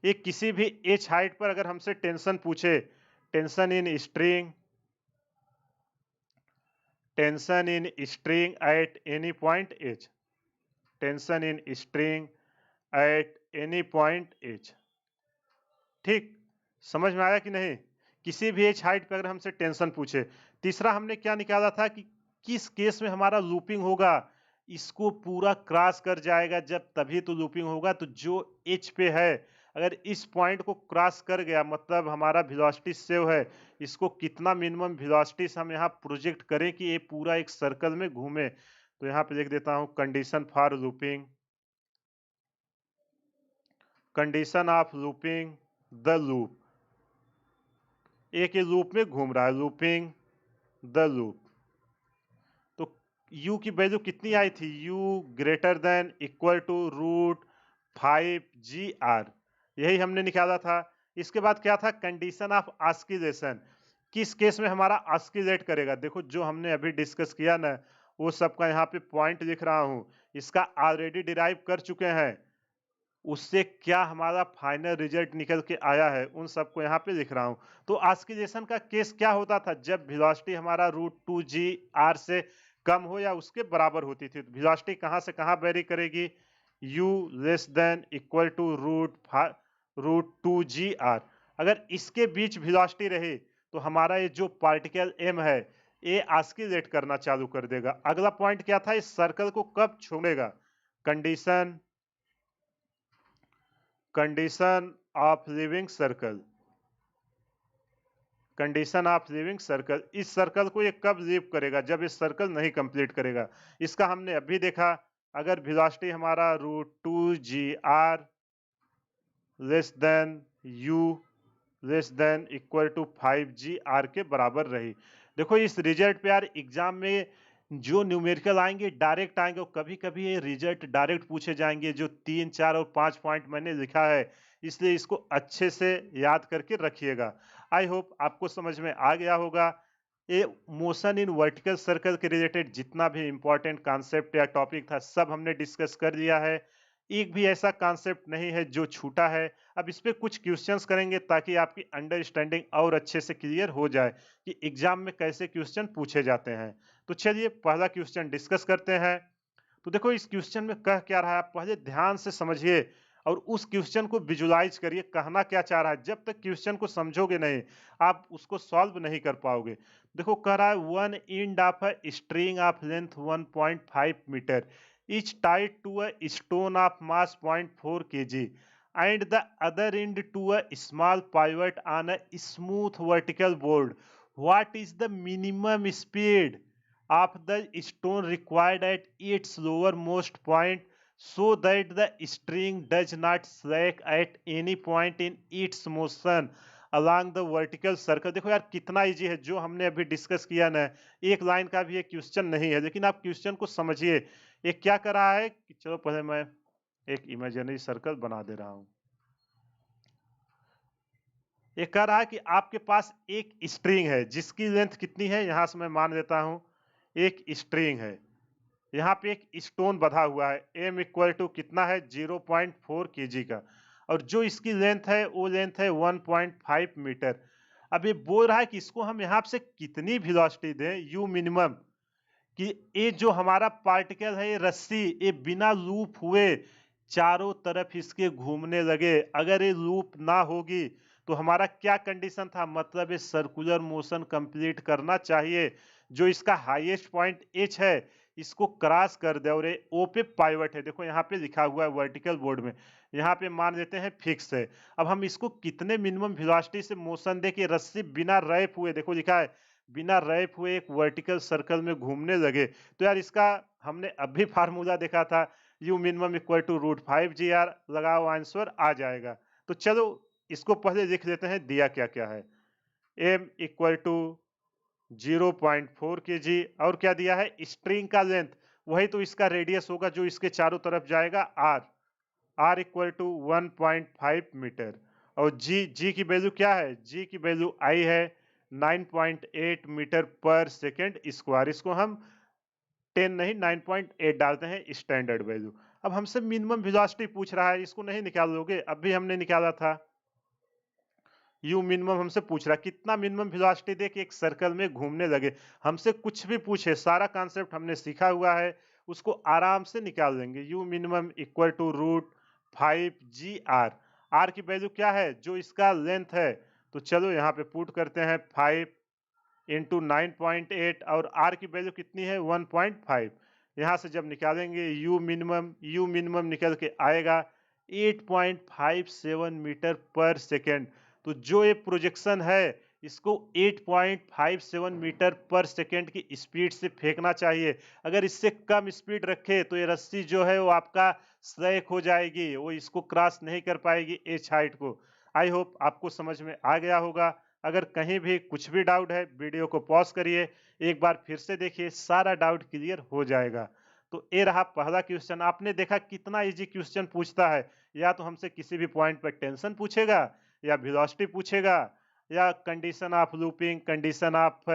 ये किसी भी h हाइट पर अगर हमसे टेंशन पूछे, tension in string, tension in string at any point h, tension in string at any point h। ठीक, समझ में आया कि नहीं, किसी भी एच हाइट पर अगर हमसे टेंशन पूछे। तीसरा हमने क्या निकाला था कि किस केस में हमारा लूपिंग होगा, इसको पूरा क्रॉस कर जाएगा जब तभी तो लूपिंग होगा। तो जो एच पे है अगर इस पॉइंट को क्रॉस कर गया मतलब हमारा वेलोसिटी सेव है, इसको कितना मिनिमम वेलोसिटी से हम यहाँ प्रोजेक्ट करें कि ये पूरा एक सर्कल में घूमे। तो यहाँ पे लिख देता हूँ condition for looping, condition of looping the loop, एक ही लूप में घूम रहा है, लूपिंग द लूप। तो u की वैल्यू कितनी आई थी, u greater than equal to 5GR, यही हमने निकाला था। इसके बाद क्या था, कंडीशन ऑफ ऑस्किलेशन, किस केस में हमारा ऑस्किलेट करेगा। देखो जो हमने अभी डिस्कस किया ना, वो सबका यहाँ पे पॉइंट लिख रहा हूँ, इसका ऑलरेडी डिराइव कर चुके हैं, उससे क्या हमारा फाइनल रिजल्ट निकल के आया है उन सबको यहाँ पे लिख रहा हूँ। तो ऑस्किलेशन का केस क्या होता था, जब वेलोसिटी हमारा √2g r से कम हो या उसके बराबर होती थी। तो वेलोसिटी कहाँ से कहाँ वेरी करेगी, u less than equal to √2g r। अगर इसके बीच वेलोसिटी रही तो हमारा ये जो पार्टिकल m है ये ऑस्किलेट करना चालू कर देगा। अगला पॉइंट क्या था, इस सर्कल को कब छोड़ेगा, condition of living circle, condition of living circle, इस सर्कल को ये कब लीव करेगा, जब इस सर्कल नहीं कंप्लीट करेगा। इसका हमने अभी देखा, अगर वेलोसिटी हमारा √2g r less than u less than equal to 5g r के बराबर रही। देखो इस रिजल्ट पे यार एग्जाम में जो न्यूमेरिकल आएंगे डायरेक्ट आएंगे, और कभी कभी ये रिजल्ट डायरेक्ट पूछे जाएंगे, जो 3, 4 और 5 पॉइंट मैंने लिखा है, इसलिए इसको अच्छे से याद करके रखिएगा। आई होप आपको समझ में आ गया होगा। ये मोशन इन वर्टिकल सर्कल के रिलेटेड जितना भी इंपॉर्टेंट कॉन्सेप्ट या टॉपिक था सब हमने डिस्कस कर लिया है। एक भी ऐसा कॉन्सेप्ट नहीं है जो छूटा है। अब इस पे कुछ क्वेश्चंस करेंगे ताकि आपकी अंडरस्टैंडिंग और अच्छे से क्लियर हो जाए कि एग्जाम में कैसे क्वेश्चन पूछे जाते हैं। तो चलिए पहला क्वेश्चन डिस्कस करते हैं। तो देखो इस क्वेश्चन में कह क्या रहा है, आप पहले ध्यान से समझिए और उस क्वेश्चन को विजुलाइज करिए, कहना क्या चाह रहा है। जब तक क्वेश्चन को समझोगे नहीं, आप उसको सॉल्व नहीं कर पाओगे। देखो कह रहा है, one end of a string of length 1.5 metre is tied to a stone of mass 0.4 kg and the other end to a small pivot on a smooth vertical board. What is the minimum speed of the stone required at its lowermost point so that the string does not slack at any point in its motion along the vertical circle। देखो यार कितना easy है, जो हमने अभी discuss किया ना, एक लाइन का भी एक क्वेश्चन नहीं है, लेकिन आप क्वेश्चन को समझिए। ये क्या कर रहा है कि चलो पहले मैं एक इमेजिनरी सर्कल बना दे रहा हूं। ये कह रहा है कि आपके पास एक स्ट्रिंग है जिसकी लेंथ कितनी है, यहां से मैं मान लेता हूं एक स्ट्रिंग है, यहाँ पे एक स्टोन बधा हुआ है, m इक्वल टू कितना है 0.4 kg का, और जो इसकी लेंथ है वो लेंथ है 1.5 मीटर। अब ये बोल रहा है कि इसको हम यहाँ से कितनी वेलोसिटी दें, u मिनिमम, कि ये जो हमारा पार्टिकल है, ये रस्सी, ये बिना लूप हुए चारों तरफ इसके घूमने लगे। अगर ये लूप ना होगी तो हमारा क्या कंडीशन था, मतलब ये सर्कुलर मोशन कंप्लीट करना चाहिए। जो इसका हाईएस्ट पॉइंट एच है इसको क्रॉस कर दे, और ये ओ पे पाइवट है, देखो यहाँ पे लिखा हुआ है वर्टिकल बोर्ड में, यहाँ पे मान लेते हैं फिक्स है। अब हम इसको कितने मिनिमम वेलोसिटी से मोशन दे के रस्सी बिना रैप हुए, देखो लिखा है बिना रैप हुए एक वर्टिकल सर्कल में घूमने लगे। तो यार इसका हमने अभी फार्मूला देखा था, u minimum equal to √5GR, लगाओ आंसर आ जाएगा। तो चलो इसको पहले लिख लेते हैं, दिया क्या क्या है, m इक्वल टू 0.4 kg, और क्या दिया है स्ट्रिंग का लेंथ, वही तो इसका रेडियस होगा जो इसके चारों तरफ जाएगा, r इक्वल टू 1.5 मीटर, और g की वैल्यू क्या है, g की वैल्यू i है 9.8 मीटर पर सेकेंड स्क्वायर। इसको हम 10 नहीं 9.8 डालते हैं स्टैंडर्ड वैल्यू। अब हमसे मिनिमम वेलोसिटी पूछ रहा है, इसको नहीं निकाल लोगे, अभी हमने निकाला था। यू मिनिमम हमसे पूछ रहा है कितना मिनिमम वेलोसिटी दे कि एक सर्कल में घूमने लगे। हमसे कुछ भी पूछे, सारा कॉन्सेप्ट हमने सीखा हुआ है, उसको आराम से निकाल देंगे। U minimum equal to √5GR, r की वैल्यू क्या है, जो इसका लेंथ है, तो चलो यहाँ पे पुट करते हैं 5 इंटू 9.8, और आर की वैल्यू कितनी है 1.5। यहाँ से जब निकालेंगे यू मिनिमम निकल के आएगा 8.57 मीटर पर सेकेंड। तो जो ये प्रोजेक्शन है इसको 8.57 मीटर पर सेकेंड की स्पीड से फेंकना चाहिए। अगर इससे कम स्पीड रखे तो ये रस्सी जो है वो आपका स्लैक हो जाएगी, वो इसको क्रॉस नहीं कर पाएगी एच हाइट को। आई होप आपको समझ में आ गया होगा। अगर कहीं भी कुछ भी डाउट है वीडियो को पॉज करिए, एक बार फिर से देखिए, सारा डाउट क्लियर हो जाएगा। तो ये रहा पहला क्वेश्चन। आपने देखा कितना इजी क्वेश्चन पूछता है। या तो हमसे किसी भी पॉइंट पर टेंशन पूछेगा, या वेलोसिटी पूछेगा, या condition of looping, condition of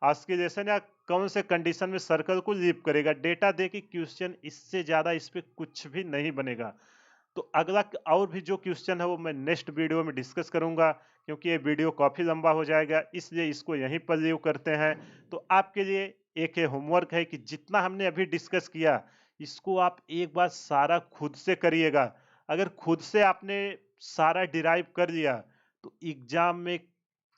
oscillation, या कौन से कंडीशन में सर्कल को लीप करेगा। डेटा दे के क्वेश्चन, इससे ज्यादा इस पे कुछ भी नहीं बनेगा। तो अगला और भी जो क्वेश्चन है वो मैं नेक्स्ट वीडियो में डिस्कस करूंगा, क्योंकि ये वीडियो काफी लंबा हो जाएगा, इसलिए इसको यहीं पर लीव करते हैं। तो आपके लिए एक होमवर्क है कि जितना हमने अभी डिस्कस किया, इसको आप एक बार सारा खुद से करिएगा। अगर खुद से आपने सारा डिराइव कर लिया, तो एग्जाम में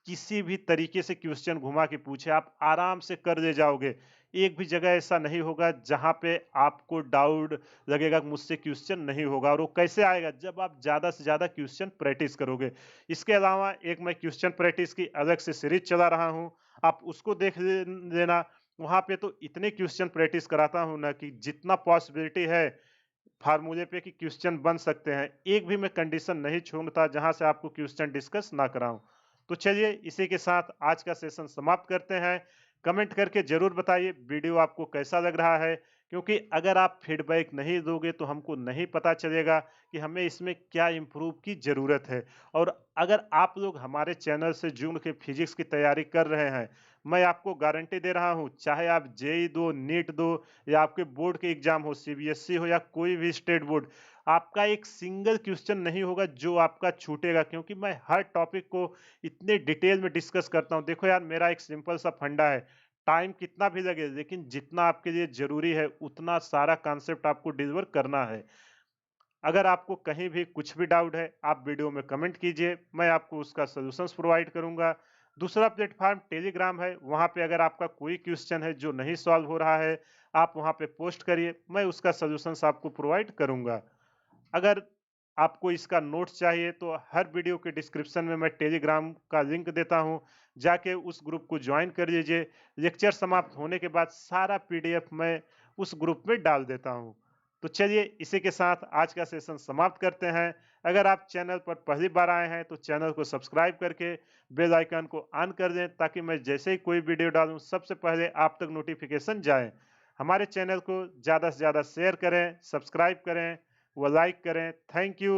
किसी भी तरीके से क्वेश्चन घुमा के पूछे, आप आराम से कर ले जाओगे। एक भी जगह ऐसा नहीं होगा जहां पे आपको डाउट लगेगा कि मुझसे क्वेश्चन नहीं होगा। और वो कैसे आएगा? जब आप ज्यादा से ज्यादा क्वेश्चन प्रैक्टिस करोगे। इसके अलावा एक मैं क्वेश्चन प्रैक्टिस की अलग से सीरीज चला रहा हूं, आप उसको देख लेना। वहां पे तो इतने क्वेश्चन प्रैक्टिस कराता हूं ना, कि जितना पॉसिबिलिटी है फार्मूले पे कि क्वेश्चन बन सकते हैं, एक भी मैं कंडीशन नहीं छोड़ता जहां से आपको क्वेश्चन डिस्कस ना कराऊं। तो चलिए, इसी के साथ आज का सेशन समाप्त करते हैं। कमेंट करके जरूर बताइए वीडियो आपको कैसा लग रहा है, क्योंकि अगर आप फीडबैक नहीं दोगे तो हमको नहीं पता चलेगा कि हमें इसमें क्या इम्प्रूव की ज़रूरत है। और अगर आप लोग हमारे चैनल से जुड़ के फिजिक्स की तैयारी कर रहे हैं, मैं आपको गारंटी दे रहा हूँ, चाहे आप जेई दो, नीट दो, या आपके बोर्ड के एग्जाम हो, सीबीएसई हो, या कोई भी स्टेट बोर्ड, आपका एक सिंगल क्वेश्चन नहीं होगा जो आपका छूटेगा, क्योंकि मैं हर टॉपिक को इतने डिटेल में डिस्कस करता हूं। देखो यार, मेरा एक सिंपल सा फंडा है, टाइम कितना भी लगे, लेकिन जितना आपके लिए जरूरी है उतना सारा कॉन्सेप्ट आपको डिलीवर करना है। अगर आपको कहीं भी कुछ भी डाउट है, आप वीडियो में कमेंट कीजिए, मैं आपको उसका सॉल्यूशंस प्रोवाइड करूंगा। दूसरा प्लेटफॉर्म टेलीग्राम है, वहां पे अगर आपका कोई क्वेश्चन है जो नहीं सॉल्व हो रहा है, आप वहां पे पोस्ट करिए, मैं उसका सॉल्यूशंस आपको प्रोवाइड करूंगा। अगर आपको इसका नोट्स चाहिए तो हर वीडियो के डिस्क्रिप्शन में मैं टेलीग्राम का लिंक देता हूं, जाके उस ग्रुप को ज्वाइन कर लीजिए। लेक्चर समाप्त होने के बाद सारा पीडीएफ मैं उस ग्रुप में डाल देता हूं। तो चलिए, इसी के साथ आज का सेशन समाप्त करते हैं। अगर आप चैनल पर पहली बार आए हैं तो चैनल को सब्सक्राइब करके बेल आइकन को ऑन कर दें, ताकि मैं जैसे ही कोई वीडियो डालूं सबसे पहले आप तक नोटिफिकेशन जाए। हमारे चैनल को ज़्यादा से ज़्यादा शेयर करें, सब्सक्राइब करें, वो लाइक करें। Thank you.